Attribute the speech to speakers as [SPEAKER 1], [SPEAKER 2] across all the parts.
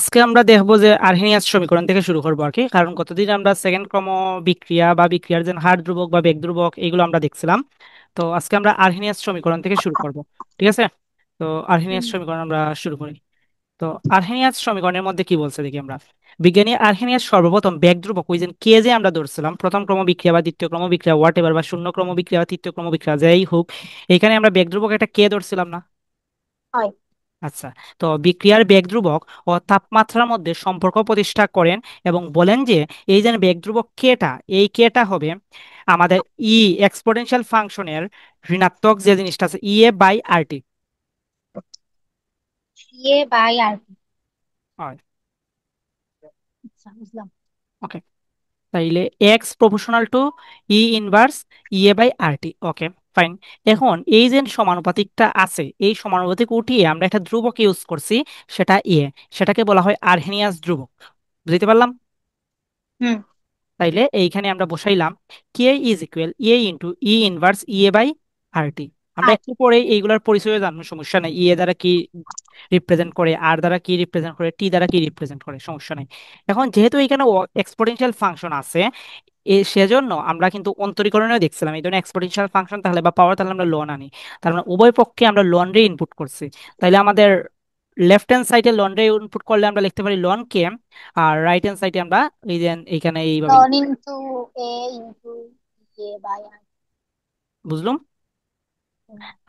[SPEAKER 1] আজকে আমরা দেখবো যে আর্হেনিয়াস সমীকরণ থেকে শুরু করবো আর কি, কারণ কতদিন আমরা সেকেন্ড ক্রম বিক্রিয়া বা বিক্রিয়ার যে হার ধ্রুবক বা বেগ ধ্রুবক এইগুলো আমরা দেখছিলাম। তো আজকে আমরা আর্হেনিয়াস সমীকরণ থেকে শুরু করব। ঠিক আছে। তো আর্হেনিয়াস
[SPEAKER 2] হুম।
[SPEAKER 1] সমীকরণ আমরা শুরু করি। তো আর্হেনিয়াস সমীকরণের মধ্যে কি বলছে দেখি আমরা। বিজ্ঞানী আর্হেনিয়াস সর্বপ্রথম বেগ ধ্রুবক ওই যে কে যে আমরা ধরছিলাম প্রথম ক্রম বিক্রিয়া বা দ্বিতীয় ক্রম বিক্রিয়া হোয়াট এভার বা শূন্য ক্রম বিক্রিয়া বা তৃতীয় ক্রম বিক্রিয়া যাই হোক, এখানে আমরা বেগ ধ্রুবক একটা কে ধরছিলাম না।
[SPEAKER 2] হয়।
[SPEAKER 1] আচ্ছা। তো বিক্রিয়ার বেগ ধ্রুবক ও তাপমাত্রার মধ্যে সম্পর্ক প্রতিষ্ঠা করেন এবং বলেন যে এই যে বেগ ধ্রুবক কেটা, এই কেটা হবে আমাদের ই এক্সপোনেনশিয়াল ফাংশনের ঋণাত্মক যে জিনিসটা আছে E A by R T.
[SPEAKER 2] CA by R কি?
[SPEAKER 1] হয়।
[SPEAKER 2] আচ্ছা, বুঝলাম।
[SPEAKER 1] ওকে। তাইলে X proportional to E inverse E A by R T. Okay, fine. এখন এই যে সমানুপাতিকটা আছে এই সমানুপাতিক উঠিয়ে আমরা একটা ধ্রুবক ইউজ করছি, সেটা এ, সেটাকে বলা হয় আর্হেনিয়াস ধ্রুবক। বুঝতে পারলাম?
[SPEAKER 2] হুম।
[SPEAKER 1] তাইলে এইখানে আমরা বসাইলাম K is equal A into E inverse E A by R T. আমরা
[SPEAKER 2] আর
[SPEAKER 1] একটু পরে এইগুলোর পরিচয় জানবো, সমস্যা নেই। ই এ দ্বারা কি রিপ্রেজেন্ট করে, আর দ্বারা কি রিপ্রেজেন্ট করে, টি দ্বারা কি রিপ্রেজেন্ট করে, সমস্যা নেই। এখন যেহেতু এখানে এক্সপোনেনশিয়াল ফাংশন আছে, সেজন্য আমরা কিন্তু অন্তরীকরণে দেখছিলাম এই ধরনের এক্সপোনেনশিয়াল ফাংশন তাহলে বা পাওয়ার তাহলে আমরা লন আনি। তার মানে উভয় পক্ষে আমরা লন রে ইনপুট করছি। তাইলে আমাদের লেফট হ্যান্ড সাইডে লন রে ইনপুট করলে আমরা লিখতে পারি লন কে, আর রাইট হ্যান্ড সাইডে আমরা এই যে এইখানে এইভাবে
[SPEAKER 2] লন
[SPEAKER 1] লিখি।
[SPEAKER 2] Into A into A by R.
[SPEAKER 1] বুঝলাম।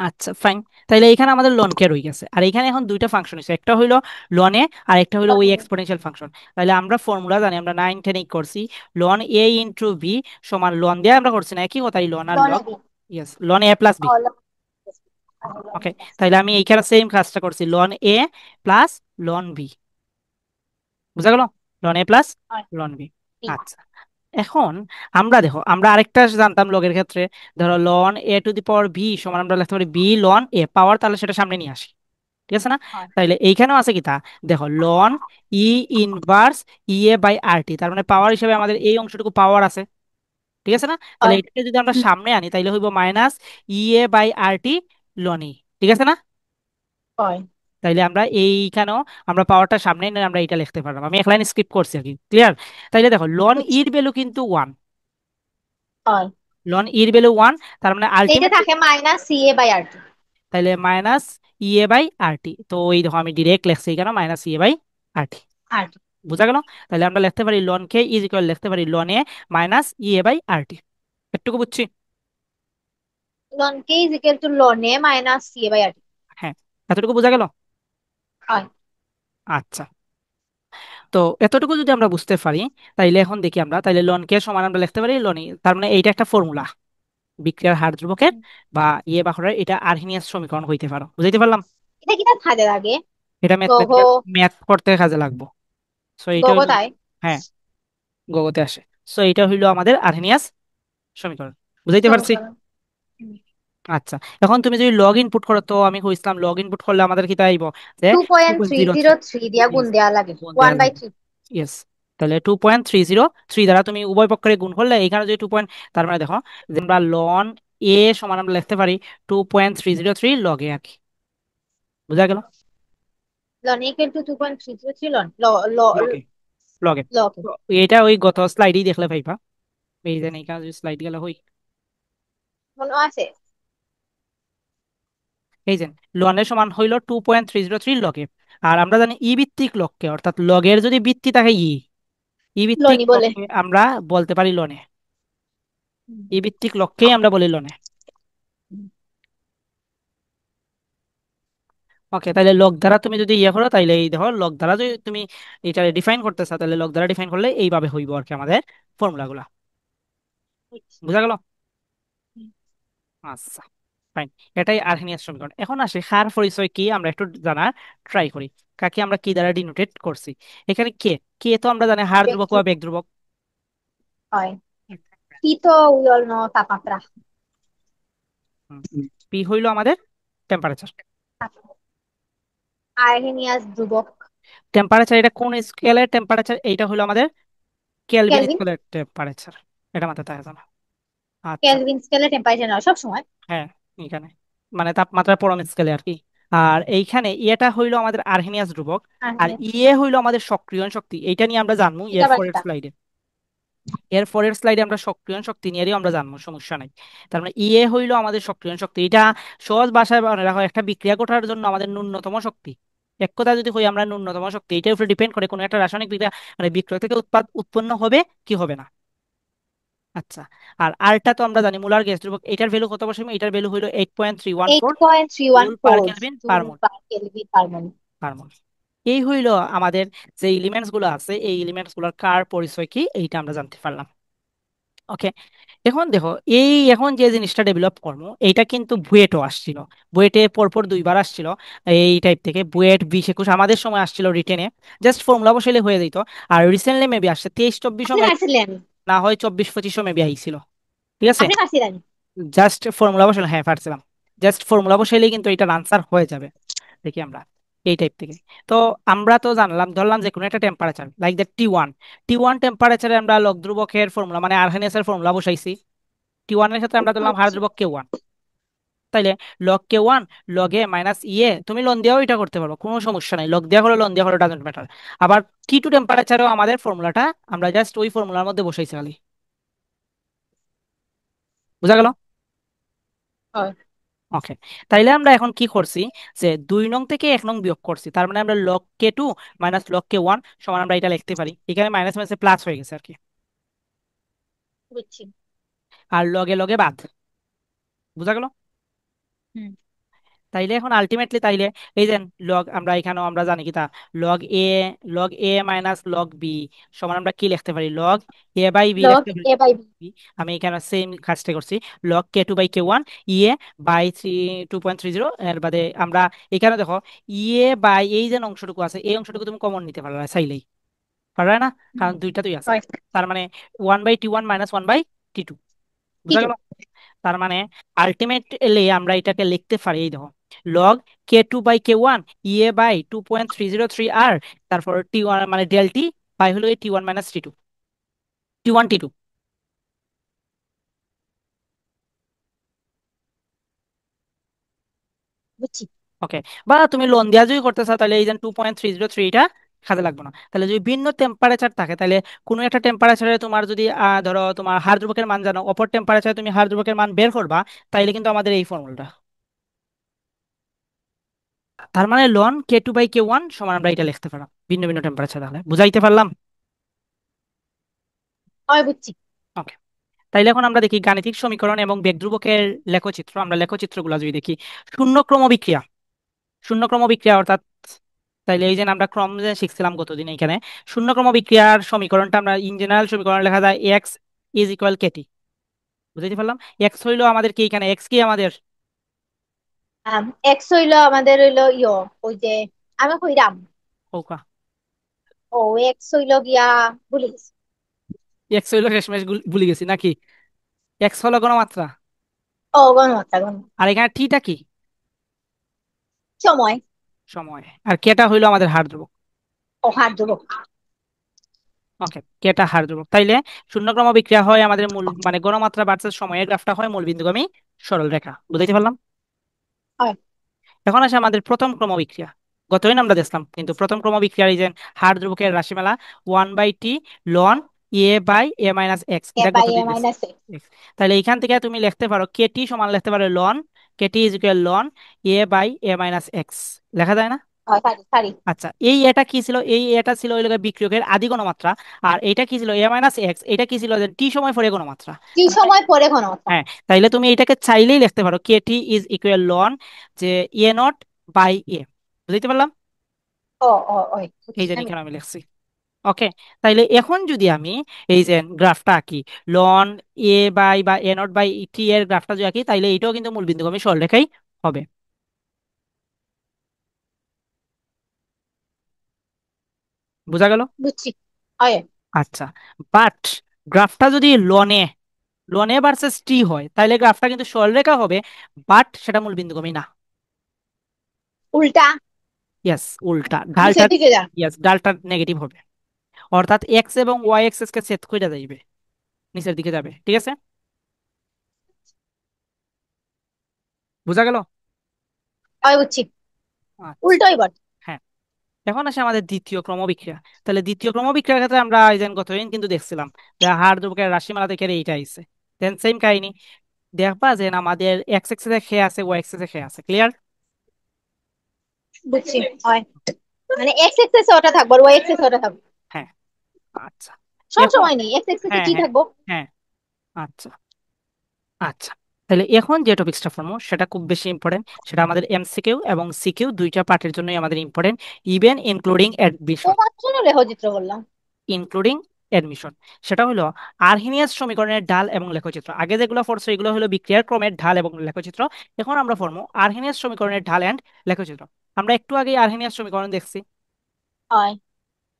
[SPEAKER 1] আচ্ছা, ফাইন। তাইলে এখানে আমাদের লন কে রয়ে গেছে, আর এখানে এখন দুইটা ফাংশন হয়েছে, একটা হইলো লন এ আর একটা হইলো ওই এক্সপোনেনশিয়াল ফাংশন। তাহলে আমরা ফর্মুলা জানি, আমরা 9 10 করছি। লন এ ইন্টু বি সমান লন দিয়ে আমরা করছি না একই কথাই loan R
[SPEAKER 2] loan
[SPEAKER 1] log.
[SPEAKER 2] A B.
[SPEAKER 1] Yes, loan A plus B.
[SPEAKER 2] Loan
[SPEAKER 1] ওকে। তাইলে আমি এইখানে সেম কাজটা করছি, লন এ প্লাস লন বি। বুঝা গেল? লন এ প্লাস লন বি।
[SPEAKER 2] বি।
[SPEAKER 1] আচ্ছা। এখন আমরা দেখো, আমরা আরেকটা জানতাম লগের ক্ষেত্রে, ধরো ln a to the power b সমান আমরা লিখতে পারি বি লন এ পাওয়ার, তাহলে সেটা সামনে নিয়ে আসি। ঠিক আছে না?
[SPEAKER 2] হয়।
[SPEAKER 1] তাইলে এইখানেও আছে কি তা, দেখো লন E inverse E A by R T, তার মানে পাওয়ার হিসেবে আমাদের এই অংশটুকু পাওয়ার আছে। ঠিক আছে না? তাহলে
[SPEAKER 2] হয়।
[SPEAKER 1] এটাকে যদি আমরা সামনে আনি তাইলে হইব minus E A by R T লন ই। ঠিক আছে না?
[SPEAKER 2] হয়।
[SPEAKER 1] তাইলে আমরা এইখানেও আমরা পাওয়ারটা সামনে এনে আমরা এটা লিখতে পারলাম। আমি এক লাইন স্কিপ করছি আর কি, ক্লিয়ার? তাইলে দেখো লন
[SPEAKER 2] বুঝছি।
[SPEAKER 1] ইর ভ্যালু কিন্তু ওয়ান।
[SPEAKER 2] হয়।
[SPEAKER 1] লন ইর ভ্যালু ওয়ান, তার মানে
[SPEAKER 2] এই যে
[SPEAKER 1] আলটিমেট।
[SPEAKER 2] থাকে মাইনাস সিএ বাই আর টি।
[SPEAKER 1] তাইলে minus E A by R টি, তো এই দেখো আমি ডিরেক্ট লিখছি এখানে minus E A by R টি।
[SPEAKER 2] আর টি।
[SPEAKER 1] বুঝা গেল? তাহলে আমরা লিখতে পারি লন কে ইজ ইকুয়াল, লিখতে পারি লন A minus E A by R T. একটুকু বুঝছি?
[SPEAKER 2] লন কে ইজ ইকুয়াল টু লন A minus CA by R T.
[SPEAKER 1] হ্যাঁ, এতটুকু বোঝা গেল?
[SPEAKER 2] হয়।
[SPEAKER 1] আচ্ছা। তো এতটুকু যদি আমরা বুঝতে পারি, তাইলে এখন দেখি আমরা, তাইলে লন কে সমান আমরা লিখতে পারি লন ই, তার মানে এইটা একটা ফর্মুলা বিক্রিয়ার হার ধ্রুবকের বা ইয়ে বাহরের, এটা আর্হেনিয়াস সমীকরণ হইতে পারো। বুঝাইতে পারলাম?
[SPEAKER 2] এটা কিটা কাজে লাগে?
[SPEAKER 1] এটা
[SPEAKER 2] গহ।
[SPEAKER 1] ম্যাথমেটিক্যাল, ম্যাথ করতে কাজে লাগবো। সো এইটা
[SPEAKER 2] গহ
[SPEAKER 1] হইলো,
[SPEAKER 2] তাই।
[SPEAKER 1] হ্যাঁ, গগতে আসে। সো এটা হইলো আমাদের আর্হেনিয়াস সমীকরণ। বুঝাইতে পারছি?
[SPEAKER 2] সমীকরণ।
[SPEAKER 1] আচ্ছা। এখন তুমি যদি লগ ইনপুট করো, তো আমি কইছিলাম লগ ইনপুট করলে আমাদের কি তাইব যে
[SPEAKER 2] two
[SPEAKER 1] two
[SPEAKER 2] point
[SPEAKER 1] point
[SPEAKER 2] three
[SPEAKER 1] zero
[SPEAKER 2] zero
[SPEAKER 1] three
[SPEAKER 2] three দিয়া গুণ দেওয়া লাগে,
[SPEAKER 1] গুণ
[SPEAKER 2] ওয়ান
[SPEAKER 1] দেওয়া
[SPEAKER 2] বাই
[SPEAKER 1] লাগে।
[SPEAKER 2] থ্রি।
[SPEAKER 1] ইয়েস। তাহলে 2.303 দ্বারা তুমি উভয় পক্ষের গুণ করলে এখানে যদি টু পয়েন্ট, তার মানে দেখো যে আমরা লন এ সমান আমরা লিখতে পারি 2.303 লগ এ আর কি। বুঝা গেল?
[SPEAKER 2] Ln equal to 2.303 ln
[SPEAKER 1] log a, log a.
[SPEAKER 2] Log.
[SPEAKER 1] তো এটা ওই গত স্লাইডেই দেখলে পাইবা, এই যে এখানে যদি স্লাইড গেলে হই,
[SPEAKER 2] মনে আছে।
[SPEAKER 1] এই যে লনের সমান হইল 2.303 লগে। আর আমরা জানি ই ভিত্তিক লগকে, অর্থাৎ লগের যদি ভিত্তি থাকে ই ভিত্তিক
[SPEAKER 2] লনি বলে।
[SPEAKER 1] লগকে আমরা বলতে পারি লনে।
[SPEAKER 2] হুম।
[SPEAKER 1] ই ভিত্তিক লগকেই আমরা বলি লনে। ওকে। তাহলে লগ দ্বারা তুমি যদি ইয়ে করো, তাইলে এই দেখো লগ দ্বারা যদি তুমি এটা ডিফাইন করতে চাও, তাহলে লগ দ্বারা ডিফাইন করলে এইভাবে হইব আর কি আমাদের ফর্মুলাগুলা। বুঝা গেল? আচ্ছা, ফাইন। এটাই আর্হেনিয়াস সমীকরণ। এখন আসে হার পরিচয় কি আমরা একটু জানার ট্রাই করি। কাকে আমরা কি দ্বারা ডিনোটেট করছি? এখানে কে, কে তো আমরা জানি হার ধ্রুবক বা
[SPEAKER 2] ব্যক্তি।
[SPEAKER 1] বেগ ধ্রুবক।
[SPEAKER 2] হয়। পি তো উই অল নো তাপমাত্রা।
[SPEAKER 1] পি হইলো আমাদের টেম্পারেচার।
[SPEAKER 2] আর্হেনিয়াস ধ্রুবক।
[SPEAKER 1] টেম্পারেচার এটা কোন স্কেলের টেম্পারেচার? এইটা হলো আমাদের কেলভিন
[SPEAKER 2] কেলভিন।
[SPEAKER 1] স্কেলের টেম্পারেচার। এটা মাথায় থাকে জানা। আচ্ছা।
[SPEAKER 2] কেলভিন স্কেলে টেম্পারেচার নেওয়া সব সময়।
[SPEAKER 1] হ্যাঁ, এখানে মানে তাপমাত্রার পরম স্কেলে আর কি। আর এইখানে এটা হইলো আমাদের আর্হেনিয়াস ধ্রুবক। আর
[SPEAKER 2] আর
[SPEAKER 1] হইলো আমাদের সক্রিয়ণ শক্তি, এইটা নিয়ে আমরা জানবো
[SPEAKER 2] এটা
[SPEAKER 1] এর
[SPEAKER 2] আবার
[SPEAKER 1] পরের
[SPEAKER 2] কিতা?
[SPEAKER 1] স্লাইডে। এর পরের স্লাইডে আমরা সক্রিয়ণ শক্তি নিয়েও আমরা জানবো, সমস্যা নাই। তার মানে হইলো আমাদের সক্রিয়ণ শক্তি। এটা সহজ ভাষায় মনে রাখো, একটা বিক্রিয়া ঘটার জন্য আমাদের ন্যূনতম শক্তি। এক কথা যদি হই আমরা ন্যূনতম শক্তি, এটার উপরে ডিপেন্ড করে কোনো একটা রাসায়নিক বিক্রিয়া মানে বিক্রিয়া থেকে উৎপন্ন হবে কি হবে না। আচ্ছা। আর আরটা তো আমরা জানি মোলার গ্যাস ধ্রুবক, এটার ভ্যালু কত বসাবো, এটার ভ্যালু হলো 8.314 joule per
[SPEAKER 2] 8.314
[SPEAKER 1] kelvin per
[SPEAKER 2] joule
[SPEAKER 1] mole.
[SPEAKER 2] Per kelvin per mole.
[SPEAKER 1] Per mole. এই হইলো আমাদের যে এলিমেন্টস গুলো আছে, এই এলিমেন্টস গুলোর কার পরিচয় কি এইটা আমরা জানতে পারলাম। ওকে। এখন দেখো, এখন যে জিনিসটা ডেভেলপ করবো এইটা কিন্তু বুয়েটও আসছিল। বুয়েটে পরপর দুইবার আসছিল এই টাইপ থেকে, বুয়েট 2021 আমাদের সময় আসছিল রিটেনে, জাস্ট ফর্মুলা বসাইলে হয়ে যেত। আর রিসেন্টলি মেবি আসছে 23-24
[SPEAKER 2] আপনি
[SPEAKER 1] মেবি,
[SPEAKER 2] পারছিলেন?
[SPEAKER 1] না হয় 24-25 মেবি আইছিল। ঠিক আছে।
[SPEAKER 2] আপনি পারছিলেন?
[SPEAKER 1] জাস্ট ফর্মুলা বসালে, হ্যাঁ পারছিলাম। জাস্ট ফর্মুলা বসাইলেই কিন্তু এটার আনসার হয়ে যাবে। দেখি আমরা এই টাইপ থেকে। তো আমরা তো জানলাম, ধরলাম যে কোনো একটা temperature like that T1। T one টেম্পারেচারে আমরা লগ ধ্রুবকের ফর্মুলা মানে আর্হেনিয়াসের ফর্মুলা বসাইছি। T1 এর ক্ষেত্রে আমরা ধরলাম হার
[SPEAKER 2] বুঝছি।
[SPEAKER 1] ধ্রুবক K1। তাইলে log K1 log a minus তুমি লন দিয়েও এটা করতে পারো, কোনো সমস্যা নাই, লগ দেওয়া হলো লন দেওয়া হলো ডাজন্ট ম্যাটার। আবার T2 টেম্পারেচারেও আমাদের ফর্মুলাটা আমরা জাস্ট ওই ফর্মুলার মধ্যে বসাইছি খালি। বুঝা গেল?
[SPEAKER 2] হয়।
[SPEAKER 1] ওকে। তাইলে আমরা এখন কি করছি, যে 2 নং থেকে 1 নং বিয়োগ করছি, তার মানে আমরা log K2 minus log K1 সমান আমরা এটা লিখতে পারি, এখানে মাইনাস মাইনাসে প্লাস হয়ে গেছে আর কি।
[SPEAKER 2] বুঝছি।
[SPEAKER 1] আর লগে লগে বাদ। বুঝা গেল?
[SPEAKER 2] হুম।
[SPEAKER 1] তাইলে এখন আলটিমেটলি তাইলে এই যে লগ, আমরা এখানেও আমরা জানি কি তা, log a minus log b সমান আমরা কি লিখতে পারি, log a by b
[SPEAKER 2] log
[SPEAKER 1] লিখতে পারি।
[SPEAKER 2] A by B.
[SPEAKER 1] B, আমি এখানে সেম কাজটা করছি, লগ K2/K1 ইয়ে বাই 2.30। এর বাদে আমরা এখানে দেখো বাই এই যে অংশটুকু আছে, এই অংশটুকু তুমি কমন নিতে পারবে চাইলেই, পারবে না?
[SPEAKER 2] হুম।
[SPEAKER 1] কারণ দুইটাতেই আছে।
[SPEAKER 2] হয়।
[SPEAKER 1] তার মানে 1/T1 মাইনাস 1/T2। বুঝা
[SPEAKER 2] টিটু।
[SPEAKER 1] গেল? তার মানে আলটিমেটলি আমরা এটাকে লিখতে পারি, এই দেখো, লগ K2/K1 বাই 2.303 আর তারপর T1 মানে ডেল টি বাই হলো এই T1 minus T2, T1 T2।
[SPEAKER 2] বুঝছি।
[SPEAKER 1] ওকে। বা তুমি লোন দেওয়া যদি করতে চাও তাহলে এই যে 2.303 এটা কাজে লাগবে না। তাহলে যদি ভিন্ন টেম্পারেচার থাকে, তাহলে কোনো একটা টেম্পারেচারে তোমার যদি ধরো তোমার হাড় ধ্রুবকের মান জানো, অপর টেম্পারেচারে তুমি হাড় ধ্রুবকের মান বের করবা, তাইলে কিন্তু আমাদের এই ফর্মুলাটা। তার মানে লন K2/K1 সমান আমরা এটা লিখতে পারলাম ভিন্ন ভিন্ন টেম্পারেচার, তাহলে বুঝাইতে পারলাম?
[SPEAKER 2] হয়। বুঝছি।
[SPEAKER 1] ওকে। তাইলে এখন আমরা দেখি গাণিতিক সমীকরণ এবং বেগ ধ্রুবকের লেখচিত্র। আমরা লেখচিত্রগুলো যদি দেখি, শূন্য ক্রম বিক্রিয়া, শূন্য ক্রম বিক্রিয়া অর্থাৎ, তাইলে এই যে আমরা ক্রম যে শিখছিলাম গতদিন, এখানে শূন্য ক্রম বিক্রিয়ার সমীকরণটা আমরা ইন জেনারেল সমীকরণ লেখা যায় এক্স ইজ ইকুয়াল কেটি। বুঝাইতে পারলাম? এক্স হইলো আমাদের কি, এখানে এক্স কি আমাদের
[SPEAKER 2] এক্স হইলো আমাদের হইলো ওই যে আমি কইরাম।
[SPEAKER 1] ওকা,
[SPEAKER 2] ও এক্স হইলো গিয়া ভুলে গেছি।
[SPEAKER 1] এক্স হইলো শেষমেশ ভুলে গেছি নাকি? এক্স হলো গণমাত্রা।
[SPEAKER 2] ও গণমাত্রা গণ।
[SPEAKER 1] আর এখানে টিটা কি?
[SPEAKER 2] সময়।
[SPEAKER 1] সময়। আর কেটা হইলো আমাদের হার ধ্রুবক।
[SPEAKER 2] ও হার ধ্রুবক।
[SPEAKER 1] ওকে, কেটা হার ধ্রুবক। তাইলে শূন্যক্রম বিক্রিয়া হয় আমাদের মূল মানে গণমাত্রা ভার্সেস সময়ের গ্রাফটা হয় মূল বিন্দুগামী সরল রেখা। বুঝাইতে পারলাম?
[SPEAKER 2] হয়।
[SPEAKER 1] এখন আসে আমাদের প্রথম ক্রম বিক্রিয়া। গতদিন আমরা দেখলাম কিন্তু প্রথম ক্রম বিক্রিয়ার এই যে হার ধ্রুবকের রাশিমালা 1/T লন A/A-X,
[SPEAKER 2] এ
[SPEAKER 1] এটা
[SPEAKER 2] বাই এ
[SPEAKER 1] গতদিন দেখছি।
[SPEAKER 2] মাইনাস এ।
[SPEAKER 1] X। তাহলে এখান থেকে তুমি লিখতে পারো কেটি সমান লিখতে পারো ln, kt is equal ln A/A-X, লেখা যায় না?
[SPEAKER 2] হয়, পারি পারি।
[SPEAKER 1] আচ্ছা, এটা কি ছিল, এটা ছিল ওই লোকের বিক্রিয়কের আদি ঘনমাত্রা। আর এটা কি ছিল A-X, এটা কি ছিল যে টি সময় পরে ঘনমাত্রা।
[SPEAKER 2] কি
[SPEAKER 1] তার মানে
[SPEAKER 2] সময় পরে ঘনমাত্রা?
[SPEAKER 1] হ্যাঁ, তাইলে তুমি এটাকে চাইলেই লিখতে পারো কেটি ইজ ইকুয়াল লন যে A0/A। বুঝতে পারলাম?
[SPEAKER 2] ও ও ওই
[SPEAKER 1] এই
[SPEAKER 2] বুঝছি
[SPEAKER 1] যে
[SPEAKER 2] আমি।
[SPEAKER 1] এখানে আমি লিখছি। ওকে। তাইলে এখন যদি আমি এই যে গ্রাফটা আঁকি, লন A/A0/T এর গ্রাফটা যদি আঁকি, তাইলে এটাও কিন্তু মূল বিন্দুগামী সরলরেখাই হবে। বোঝা গেল?
[SPEAKER 2] বুঝছি। হয়।
[SPEAKER 1] আচ্ছা। বাট গ্রাফটা যদি লনে লনে ভার্সেস টি হয়, তাইলে গ্রাফটা কিন্তু সরলরেখা হবে, বাট সেটা মূল বিন্দুগামী না।
[SPEAKER 2] উল্টা।
[SPEAKER 1] ইয়েস, উল্টা ঢালটা।
[SPEAKER 2] নিচের দিকে যা।
[SPEAKER 1] ইয়েস, ঢালটা নেগেটিভ হবে। অর্থাৎ এক্স এবং ওয়াই এক্সেস কে ছেদ করে যাইবে, নিচের দিকে যাবে। ঠিক আছে? বুঝা গেল?
[SPEAKER 2] হয়। বুঝছি।
[SPEAKER 1] আচ্ছা।
[SPEAKER 2] উল্টো এবার।
[SPEAKER 1] হ্যাঁ, এখন আসে আমাদের দ্বিতীয় ক্রমবিক্রিয়া। তাহলে দ্বিতীয় ক্রমবিক্রিয়ার ক্ষেত্রে আমরা এই যে গতদিন কিন্তু দেখছিলাম যে হাড় দুর্বকের রাশিমালা থেকে এইটা আইছে। দেন সেম কাহিনী দেখবা যে না, আমাদের এক্স এক্সিসে খেয়ে আছে, ওয়াই এক্সিসে খেয়ে আছে। ক্লিয়ার?
[SPEAKER 2] বুঝছি। হয় মানে এক্স এক্সেস ওটা থাকবো আর ওয়াই এক্সেস ওটা থাকবো।
[SPEAKER 1] হ্যাঁ। আচ্ছা।
[SPEAKER 2] সব
[SPEAKER 1] এখন
[SPEAKER 2] সময় নেই এক্স এক্সেসে
[SPEAKER 1] হ্যাঁ
[SPEAKER 2] কি
[SPEAKER 1] হ্যাঁ
[SPEAKER 2] থাকবো?
[SPEAKER 1] হ্যাঁ। আচ্ছা। আচ্ছা, তাহলে এখন যে টপিক্সটা পড়বো সেটা খুব বেশি ইম্পর্টেন্ট। সেটা আমাদের এমসিকিউ এবং সিকিউ দুইটা পার্টের জন্যই আমাদের ইম্পর্টেন্ট, ইভেন ইনক্লুডিং
[SPEAKER 2] ও
[SPEAKER 1] অ্যাডমিশন।
[SPEAKER 2] মাত্র লেখচিত্র বললাম।
[SPEAKER 1] ইনক্লুডিং অ্যাডমিশন, সেটা হলো আর্হিনিয়াস সমীকরণের ঢাল এবং লেখচিত্র। আগে যেগুলো পড়ছো এগুলো হলো বিক্রিয়ার ক্রমের ঢাল এবং লেখচিত্র। এখন আমরা পড়বো আর্হিনিয়াস সমীকরণের ঢাল অ্যান্ড লেখচিত্র। আমরা একটু আগে আর্হিনিয়াস সমীকরণ দেখছি,
[SPEAKER 2] হয়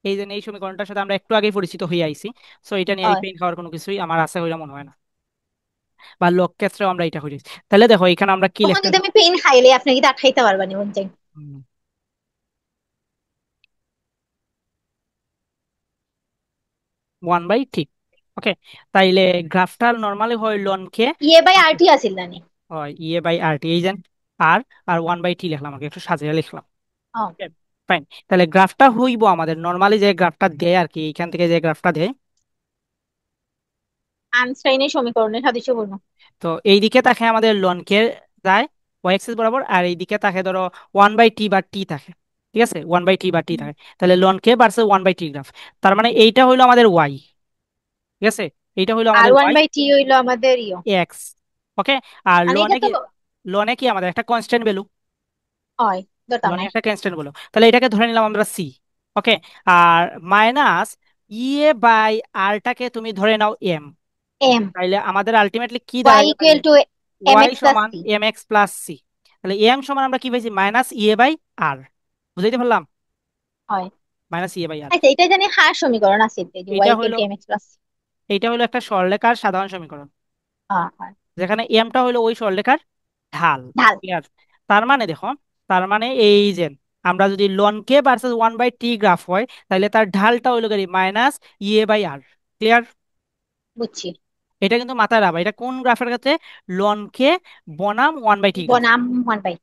[SPEAKER 1] এই যে এই সমীকরণটার সাথে আমরা একটু আগেই পরিচিত হয়ে আইছি। সো এটা নিয়ে
[SPEAKER 2] হয়।
[SPEAKER 1] পেইন খাওয়ার কোনো কিছুই আমার আছে হইলে মনে হয় না, বা লক ক্ষেত্রেও আমরা এটা হইছি। তাহলে দেখো এখানে আমরা কি
[SPEAKER 2] তখন
[SPEAKER 1] লিখতে
[SPEAKER 2] যদি আমি পেন খাইলে আপনি কি তা খাইতে পারবেন মন চাই?
[SPEAKER 1] হুম, 1/t। ওকে, তাইলে গ্রাফটার নর্মালি হয় লনকে
[SPEAKER 2] ইয়ে বাই আর টি আছিল না নি?
[SPEAKER 1] হয় ইয়ে বাই আর টি, এই যে আর আর 1/t লিখলাম, আগে একটু সাজিয়ে লিখলাম।
[SPEAKER 2] ও
[SPEAKER 1] ফাইন। তাহলে গ্রাফটা হইব আমাদের নর্মালি যে গ্রাফটা দেয় আর কি, এইখান থেকে যে গ্রাফটা দেয়।
[SPEAKER 2] আনস্টাইনের সমীকরণের সাদৃশ্যপূর্ণ।
[SPEAKER 1] তো এইদিকে তাকে আমাদের লনকে যায় ওয়াই এক্সিস বরাবর, আর এইদিকে তাকে ধরো 1/t বা টি থাকে। ঠিক আছে, 1/t বা টি থাকে। তাহলে লনকে ভার্সেস 1/t গ্রাফ। তার মানে এইটা হইলো আমাদের ওয়াই। ঠিক আছে, এইটা হইলো
[SPEAKER 2] আর
[SPEAKER 1] আমাদের
[SPEAKER 2] ওয়ান
[SPEAKER 1] ওয়াই
[SPEAKER 2] বাই টি হইলো আমাদের ইয়।
[SPEAKER 1] এক্স। ওকে, আর
[SPEAKER 2] মানে এটা
[SPEAKER 1] লনে
[SPEAKER 2] তো
[SPEAKER 1] কি, লনে কি আমাদের একটা কনস্ট্যান্ট ভ্যালু,
[SPEAKER 2] হয় ধরতাম
[SPEAKER 1] লনে
[SPEAKER 2] না।
[SPEAKER 1] একটা কনস্ট্যান্ট ভ্যালু, তাহলে এটাকে ধরে নিলাম আমরা সি। ওকে, আর মাইনাস ইয়ে বাই আরটাকে তুমি ধরে নাও এম।
[SPEAKER 2] এম।
[SPEAKER 1] তাইলে আমাদের আলটিমেটলি কি
[SPEAKER 2] ওয়াই
[SPEAKER 1] দাঁড়াইলো
[SPEAKER 2] ইকুয়াল
[SPEAKER 1] তাইলে,
[SPEAKER 2] to M
[SPEAKER 1] Y
[SPEAKER 2] X plus
[SPEAKER 1] সমান
[SPEAKER 2] C.
[SPEAKER 1] M X plus C. তাহলে এম সমান আমরা কি পাইছি, মাইনাস ইয়ে বাই আর। বুঝাইতে পারলাম?
[SPEAKER 2] হয়।
[SPEAKER 1] মাইনাস ইয়ে বাই আর।
[SPEAKER 2] আচ্ছা এটা জানি হার সমীকরণ আছে যে ওয়াই
[SPEAKER 1] এটা
[SPEAKER 2] ইকুয়াল
[SPEAKER 1] হইলো,
[SPEAKER 2] টু এম এক্স প্লাস।
[SPEAKER 1] এইটা হলো একটা সরলরেখার সাধারণ সমীকরণ,
[SPEAKER 2] হয়।
[SPEAKER 1] যেখানে এমটা হলো ওই সরলরেখার ঢাল।
[SPEAKER 2] ঢাল।
[SPEAKER 1] ক্লিয়ার? তার মানে দেখো, তার মানে এই যে আমরা যদি লন কে ভার্সেস 1/t গ্রাফ হয়, তাহলে তার ঢালটা হইলো কি মাইনাস ইয়ে বাই আর। ক্লিয়ার?
[SPEAKER 2] বুঝছি।
[SPEAKER 1] এটা কিন্তু মাথায় রাখবা, এটা কোন গ্রাফের ক্ষেত্রে, লন কে বনাম 1/t গ্রাফ।
[SPEAKER 2] বনাম ওয়ান বাই।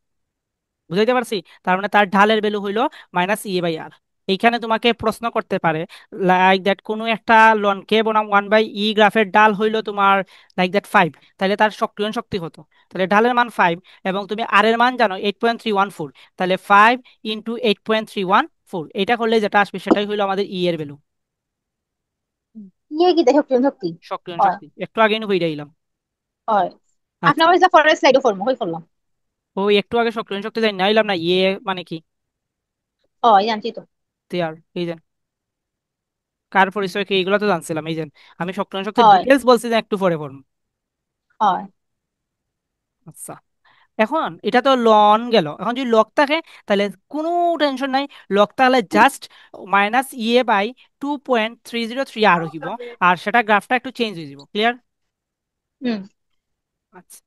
[SPEAKER 1] বুঝাইতে পারছি? তার মানে তার ঢালের ভ্যালু হইলো মাইনাস ইয়ে বাই আর। এইখানে তোমাকে প্রশ্ন করতে পারে লাইক দ্যাট, কোনো একটা লন কে বনাম 1/e গ্রাফের ডাল হইলো তোমার লাইক দ্যাট 5, তাহলে তার সক্রিয়ণ শক্তি হতো, তাহলে ঢালের মান 5, এবং তুমি আর এর মান জানো 8.314, তাহলে 5 × 8.314, এটা করলে যেটা আসবে সেটাই হইলো আমাদের ই এর ভ্যালু,
[SPEAKER 2] ইয়ে কি দেখো শক্তি শক্তি।
[SPEAKER 1] সক্রিয়ণ
[SPEAKER 2] হয়
[SPEAKER 1] শক্তি। একটু আগে হইরা দিলাম।
[SPEAKER 2] হয়।
[SPEAKER 1] আচ্ছা,
[SPEAKER 2] আপনার কাছে পরের স্লাইডও ফর্ম হই করলাম।
[SPEAKER 1] ওই একটু আগে সক্রিয়ণ শক্তি জানি না হইলাম না, ইয়ে মানে কি,
[SPEAKER 2] জানছি তো।
[SPEAKER 1] দেয়ার এই যে কার পরিচয় কি, এগুলো তো জানছিলাম। এই যে আমি সক্রিয় শক্তির
[SPEAKER 2] হয়
[SPEAKER 1] ডিটেলস বলছি যে একটু পরে পড়ুন।
[SPEAKER 2] হয়।
[SPEAKER 1] আচ্ছা, এখন এটা তো লন গেল, এখন যদি লক থাকে তাহলে কোনো টেনশন নাই। লক তাহলে জাস্ট মাইনাস ইয়ে বাই 2.303 আর হইব, আর সেটা গ্রাফটা একটু চেঞ্জ হয়ে যাব। ক্লিয়ার?
[SPEAKER 2] হুম।
[SPEAKER 1] আচ্ছা,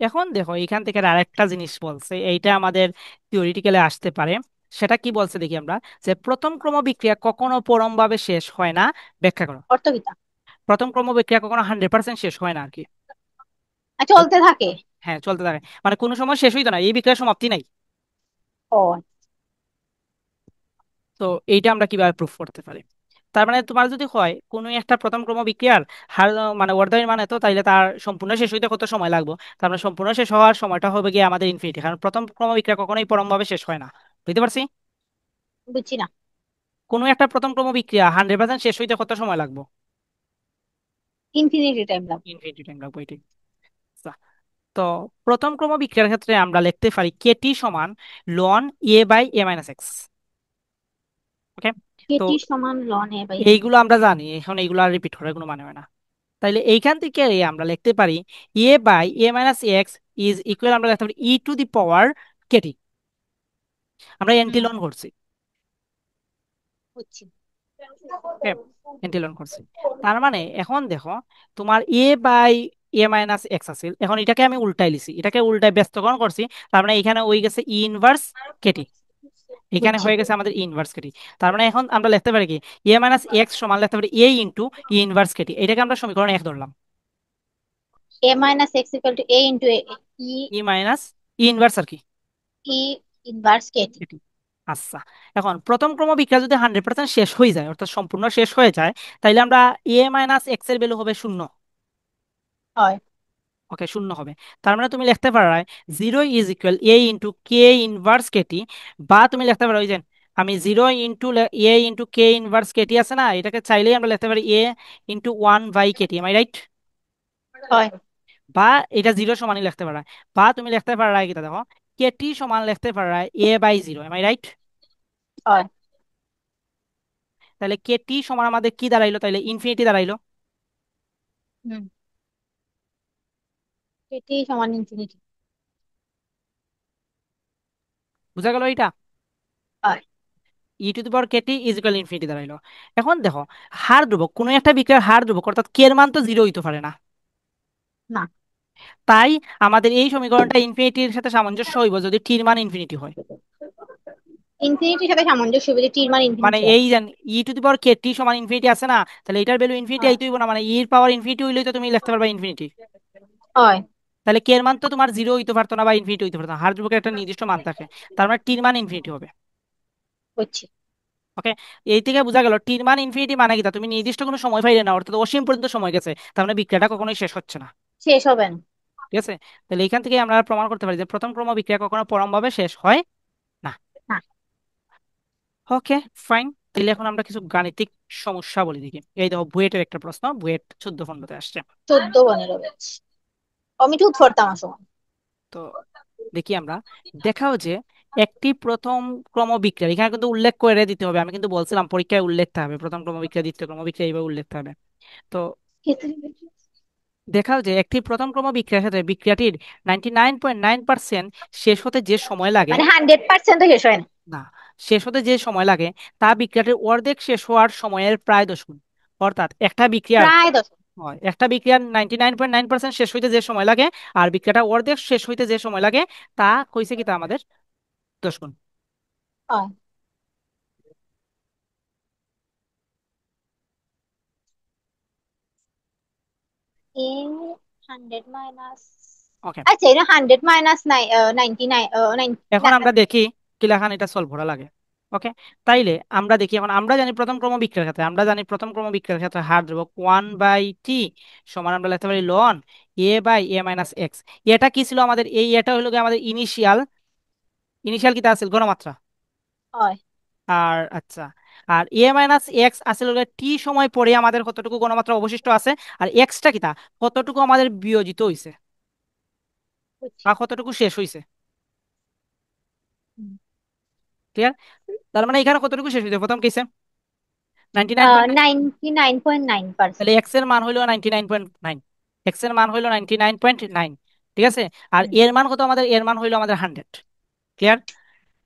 [SPEAKER 1] এখন দেখো এখান থেকে আরেকটা জিনিস বলছে, এইটা আমাদের থিওরিটিক্যালি আসতে পারে। সেটা কি বলছে দেখি আমরা, যে প্রথম ক্রম বিক্রিয়া কখনো পরমভাবে শেষ হয় না। ব্যাখ্যা করো।
[SPEAKER 2] অর্থবিতা।
[SPEAKER 1] প্রথম ক্রম বিক্রিয়া কখনো 100% শেষ হয় না আর কি।
[SPEAKER 2] চলতে থাকে।
[SPEAKER 1] হ্যাঁ, চলতে থাকে, মানে কোনো সময় শেষ হইতো না, এই বিক্রিয়ার সমাপ্তি নাই।
[SPEAKER 2] ও
[SPEAKER 1] তো এইটা আমরা কিভাবে প্রুফ করতে পারি? তার মানে তোমার যদি হয় কোনো একটা প্রথম ক্রম বিক্রিয়ার হার মানে অর্ধায়ন মানে, তো তাইলে তার সম্পূর্ণ শেষ হইতে কত সময় লাগবে? তার মানে সম্পূর্ণ শেষ হওয়ার সময়টা হবে গিয়ে আমাদের ইনফিনিটি, কারণ প্রথম ক্রম বিক্রিয়া কখনোই পরমভাবে শেষ হয় না। বুঝতে পারছি?
[SPEAKER 2] বুঝছি না।
[SPEAKER 1] কোনো একটা প্রথম ক্রম বিক্রিয়া 100% শেষ হইতে কত সময় লাগবে?
[SPEAKER 2] ইনফিনিটি টাইম লাগবে।
[SPEAKER 1] ইনফিনিটি টাইম লাগবে, এটাই। আচ্ছা, তো প্রথম ক্রম বিক্রিয়ার ক্ষেত্রে আমরা লিখতে পারি কেটি সমান লন A by A minus X. Okay, তো
[SPEAKER 2] কেটি সমান লন এ বাই এম।
[SPEAKER 1] এইগুলো আমরা জানি, এখন এইগুলো আর রিপিট করার কোনো মানে হয় না। তাইলে এইখান থেকে আমরা লিখতে পারি A by A minus X is equal, আমরা লিখতে পারি ই টু দি পাওয়ার কেটি। আমরা
[SPEAKER 2] হুম।
[SPEAKER 1] এন্টিলন করছি।
[SPEAKER 2] বুঝছি।
[SPEAKER 1] ওকে, এন্টিলন করছি। তার মানে এখন দেখো, তোমার এ বাই এ মাইনাস এক্স আছে, এখন এটাকে আমি উল্টাই লিছি, এটাকে উল্টাই ব্যস্তকরণ করছি। তার মানে এখানে ওই গেছে ই ইনভার্স কেটি, এখানে
[SPEAKER 2] বুঝছি।
[SPEAKER 1] হয়ে গেছে আমাদের ই ইনভার্স কেটি। তার মানে এখন আমরা লিখতে পারি কি, এ মাইনাস এক্স সমান লিখতে পারি A into E inverse KT, এটাকে আমরা সমীকরণ এক ধরলাম।
[SPEAKER 2] A minus X equal to A into E.
[SPEAKER 1] E minus E inverse R কি,
[SPEAKER 2] ই ইনভার্স কেটি।
[SPEAKER 1] এটি। আচ্ছা, এখন প্রথম ক্রম বিক্রিয়া যদি 100% শেষ হয়ে যায়, অর্থাৎ সম্পূর্ণ শেষ হয়ে যায়, তাইলে আমরা এ মাইনাস এক্স এর ভ্যালু হবে শূন্য।
[SPEAKER 2] হয়।
[SPEAKER 1] ওকে, শূন্য হবে। তার মানে তুমি লিখতে পারো 0 এ ইন্টু কে ইনভার্স কেটি, বা তুমি লিখতে পারো ওই যে আমি 0 ইন্টু কে ইনভার্স কেটি আছে না, এটাকে চাইলেই আমরা লিখতে পারি A × 1/কেটি, এম আই রাইট?
[SPEAKER 2] হয়।
[SPEAKER 1] বা এটা জিরো সমানই লিখতে পারা, বা তুমি লিখতে পারা কি দেখো, কেটি সমান লিখতে পারা A/0, এম আই রাইট?
[SPEAKER 2] হয়।
[SPEAKER 1] তাহলে কেটি সমান আমাদের কি দাঁড়াইলো, তাহলে ইনফিনিটি দাঁড়াইলো।
[SPEAKER 2] হুম। কেটি সমান ইনফিনিটি।
[SPEAKER 1] বুঝা গেল এটা?
[SPEAKER 2] হয়।
[SPEAKER 1] E⁻কেটি = ইনফিনিটি দাঁড়াইলো। এখন দেখো, হার ধ্রুবক, কোনো একটা বিক্রিয়ার হার ধ্রুবক, অর্থাৎ কে এর মান তো জিরো হইতে পারে না।
[SPEAKER 2] না।
[SPEAKER 1] তাই আমাদের এই সমীকরণটা ইনফিনিটির সাথে সামঞ্জস্য হইব যদি টির মান ইনফিনিটি হয়।
[SPEAKER 2] ইনফিনিটির সাথে সামঞ্জস্য হবে যে টির মান
[SPEAKER 1] মানে
[SPEAKER 2] ইনফিনিটি হয়।
[SPEAKER 1] এই যে E⁻কেটি সমান ইনফিনিটি আছে না, তাহলে এটার ভ্যালু ইনফিনিটি
[SPEAKER 2] হয়।
[SPEAKER 1] আইতে হইব না, মানে এর পাওয়ার ইনফিনিটি হইলে তো তুমি লিখতে পারবা ইনফিনিটি।
[SPEAKER 2] হয়।
[SPEAKER 1] তাহলে কে এর মান তো তোমার জিরো হইতে পারতো না বা ইনফিনিটি হইতে পারতো না, হার ধ্রুবকের একটা নির্দিষ্ট মান থাকে। তার মানে টির মান ইনফিনিটি হবে।
[SPEAKER 2] হচ্ছে।
[SPEAKER 1] ওকে, এই থেকে বোঝা গেল টির মান ইনফিনিটি মানে কি, তা তুমি নির্দিষ্ট কোনো সময় পাইলে না, অর্থাৎ অসীম পর্যন্ত সময় গেছে, তার মানে বিক্রিয়াটা কখনোই শেষ হচ্ছে না।
[SPEAKER 2] শেষ হবে না।
[SPEAKER 1] ঠিক আছে, তাহলে এখান থেকে আমরা প্রমাণ করতে পারি যে প্রথম ক্রম বিক্রিয়া কখনো পরমভাবে শেষ হয় না।
[SPEAKER 2] না।
[SPEAKER 1] ওকে, ফাইন। তাহলে এখন আমরা কিছু গাণিতিক সমস্যা বলি দেখি। এই দেখো, বুয়েটের একটা প্রশ্ন, বুয়েট 14 খণ্ডতে আসছে।
[SPEAKER 2] 14 রয়েছে। আমি ঠিক ধরতাম আসলে।
[SPEAKER 1] তো দেখি আমরা, দেখাও যে একটি প্রথম ক্রম বিক্রিয়া, এখানে কিন্তু উল্লেখ করে দিতে হবে, আমি কিন্তু বলছিলাম পরীক্ষায় উল্লেখ থাকবে, প্রথম ক্রম বিক্রিয়া দ্বিতীয় ক্রম বিক্রিয়া এইভাবে উল্লেখ থাকবে। তো দেখাও যে একটি প্রথম ক্রম বিক্রিয়ার সাথে বিক্রিয়াটির 99.9% শেষ হতে যে সময় লাগে,
[SPEAKER 2] মানে 100% শেষ হয় না।
[SPEAKER 1] না, শেষ হতে যে সময় লাগে তা বিক্রিয়াটির অর্ধেক শেষ হওয়ার সময়ের প্রায় 10 গুণ। অর্থাৎ
[SPEAKER 2] প্রায় 10।
[SPEAKER 1] একটা বিক্রিয়ার 99.9% শেষ হইতে যে সময় লাগে, আর বিক্রিয়াটা অর্ধেক শেষ হইতে যে সময় লাগে, তা কইছে কি, তা আমাদের 10 গুণ।
[SPEAKER 2] হয়। এ 100 মাইনাস।
[SPEAKER 1] ওকে,
[SPEAKER 2] আচ্ছা, এটা 100 মাইনাস 99।
[SPEAKER 1] এখন আমরা দেখি কিলাখান এটা সলভ করা লাগে। ওকে, তাইলে আমরা দেখি, এখন আমরা জানি প্রথম ক্রম বিক্রিয়ার ক্ষেত্রে, হার ধ্রুবক 1/t সমান আমরা লিখতে পারি লন A/A-x। এটা কি ছিল আমাদের, এটা হলো গিয়ে আমাদের ইনিশিয়াল, কি তা আছিল ঘনমাত্রা।
[SPEAKER 2] হয়।
[SPEAKER 1] আর আচ্ছা, আর A-x আসলে টি সময় পরে আমাদের কতটুকু ঘনমাত্রা অবশিষ্ট আছে, আর এক্সটা কি তা কতটুকু আমাদের বিয়োজিত হইছে
[SPEAKER 2] বুঝছি।
[SPEAKER 1] বা কতটুকু শেষ হইছে।
[SPEAKER 2] হুম।
[SPEAKER 1] ক্লিয়ার? তার মানে এখানে কতটুকু শেষ হইছে প্রথম কেসে? 99.9।
[SPEAKER 2] 99.9%।
[SPEAKER 1] তাহলে এক্স এর মান হইলো 99.9, এক্স এর মান হইলো 99.9। ঠিক আছে, আর
[SPEAKER 2] হুম।
[SPEAKER 1] এর মান কত আমাদের, এর মান হইলো আমাদের 100। ক্লিয়ার?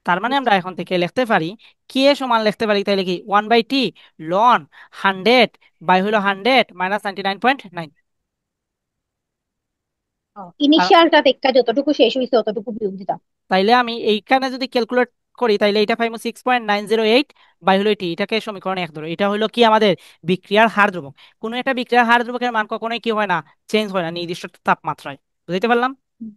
[SPEAKER 1] তার মানে আমরা
[SPEAKER 2] বুঝছি।
[SPEAKER 1] এখন থেকে লিখতে পারি, কে সমান লিখতে পারি তাইলে কি 1/t লন 100 বাই হইলো 100 মাইনাস 99.9।
[SPEAKER 2] ইনিশিয়ালটা থেকে যতটুকু শেষ হয়েছে ততটুকু বিয়োগ দিতাম।
[SPEAKER 1] তাইলে আমি এইখানে যদি ক্যালকুলেট করি, তাইলে এটা পাইবো 6.908 বাই হলো এটি, এটাকে সমীকরণ 1 ধরো, এটা হলো কি আমাদের বিক্রিয়ার হার ধ্রুবক। কোনো একটা বিক্রিয়ার হার ধ্রুবকের মান কখনোই কি হয় না, চেঞ্জ হয় না নির্দিষ্ট তাপমাত্রায়। বুঝতে পারলাম?
[SPEAKER 2] হুম।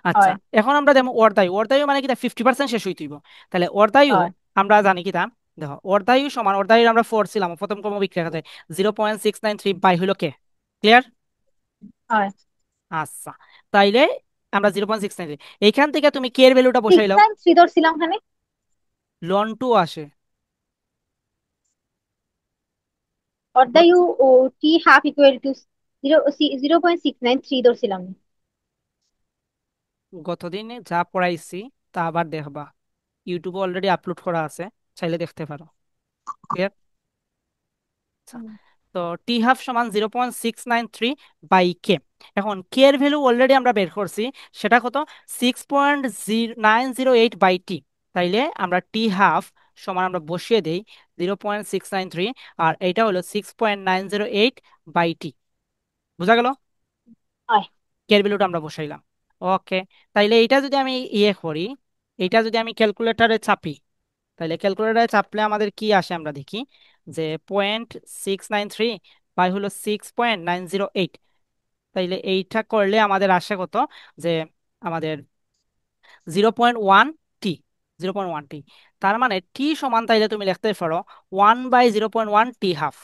[SPEAKER 1] আচ্ছা,
[SPEAKER 2] হয়।
[SPEAKER 1] এখন আমরা দেখো অর্ধায়ু, মানে কি 50% শেষ হইতে হইব। তাহলে অর্ধায়ু
[SPEAKER 2] হয়।
[SPEAKER 1] আমরা জানি কি তা, দেখো অর্ধায়ু সমান, অর্ধায়ু আমরা 4 ছিলাম প্রথম ক্রম বিক্রিয়ার ক্ষেত্রে, 0.693 বাই হলো কে। ক্লিয়ার?
[SPEAKER 2] হয়।
[SPEAKER 1] আচ্ছা, তাইলে আমরা 0.693, এইখান থেকে তুমি কে এর ভ্যালুটা
[SPEAKER 2] সিক্স
[SPEAKER 1] বসাইলাও,
[SPEAKER 2] নাইন থ্রি ধরছিলাম খানে।
[SPEAKER 1] লন টু আসে।
[SPEAKER 2] অর্ধায়ু ও টি হাফ ইকুয়াল টু 0.693 ধরছিলাম।
[SPEAKER 1] গতদিনে যা পড়াইছি তা আবার দেখবা, ইউটিউবে অলরেডি আপলোড করা আছে, চাইলে দেখতে পারো। ক্লিয়ার? আচ্ছা,
[SPEAKER 2] হুম।
[SPEAKER 1] তো টি হাফ সমান 0.693 বাই কে। এখন কে এর ভ্যালু অলরেডি আমরা বের করছি, সেটা কত, 6.908 বাই টি। তাইলে আমরা টি হাফ সমান আমরা বসিয়ে দেই 0.693, আর এইটা হলো 6.908 বাই টি। বুঝা গেল?
[SPEAKER 2] হয়।
[SPEAKER 1] কে এর ভ্যালুটা আমরা বসাইলাম। ওকে, তাইলে এইটা যদি আমি করি, এইটা যদি আমি ক্যালকুলেটরে চাপি, তাহলে ক্যালকুলেটরে চাপলে আমাদের কি আসে আমরা দেখি, যে 0.693 বাই হলো 6.908। তাইলে এইটা করলে আমাদের আসে কত, যে আমাদের 0.1 টি, 0.1 টি। তার মানে টি সমান তাইলে তুমি লিখতে পারো 1/0.1 টি হাফ,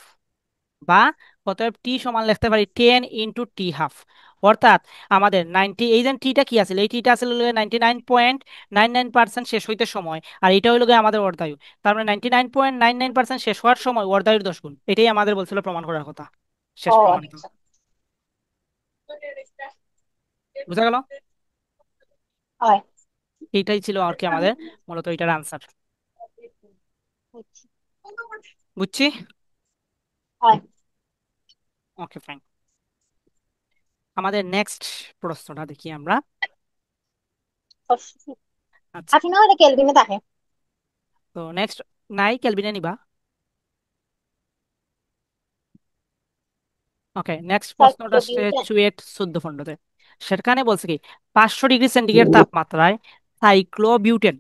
[SPEAKER 1] বা অতএব টি সমান লিখতে পারি 10 × টি হাফ। অর্থাৎ আমাদের 90, এই যে টিটা কি আছে, এই টিটা আসলে 99.99% শেষ হইতে সময়, আর এটা হইল গিয়ে আমাদের অর্ধায়ু। তার মানে 99.99% শেষ হওয়ার সময় অর্ধায়ুর 10 গুণ, এটাই আমাদের বলছিল প্রমাণ করার কথা, শেষ
[SPEAKER 2] ও
[SPEAKER 1] প্রমাণিত।
[SPEAKER 2] আচ্ছা।
[SPEAKER 1] বুঝা গেল?
[SPEAKER 2] হয়।
[SPEAKER 1] এইটাই ছিল আর কি আমাদের মূলত এটার আনসার।
[SPEAKER 2] বুঝছি।
[SPEAKER 1] বুঝছি।
[SPEAKER 2] হয়।
[SPEAKER 1] ওকে ফাইন, আমাদের নেক্সট প্রশ্নটা দেখি আমরা। আচ্ছা,
[SPEAKER 2] আপনি না হলে কেলভিনে থাকে।
[SPEAKER 1] তো নেক্সট, নাই ক্যালভিনে নিবা? ওকে, নেক্সট প্রশ্নটা আসছে
[SPEAKER 2] সাইক্লোবিউটেন।
[SPEAKER 1] চুয়েট 14 খণ্ডতে। সেখানে বলছে কি 500 ডিগ্রি সেন্টিগ্রেড তাপমাত্রায় সাইক্লোবিউটেন,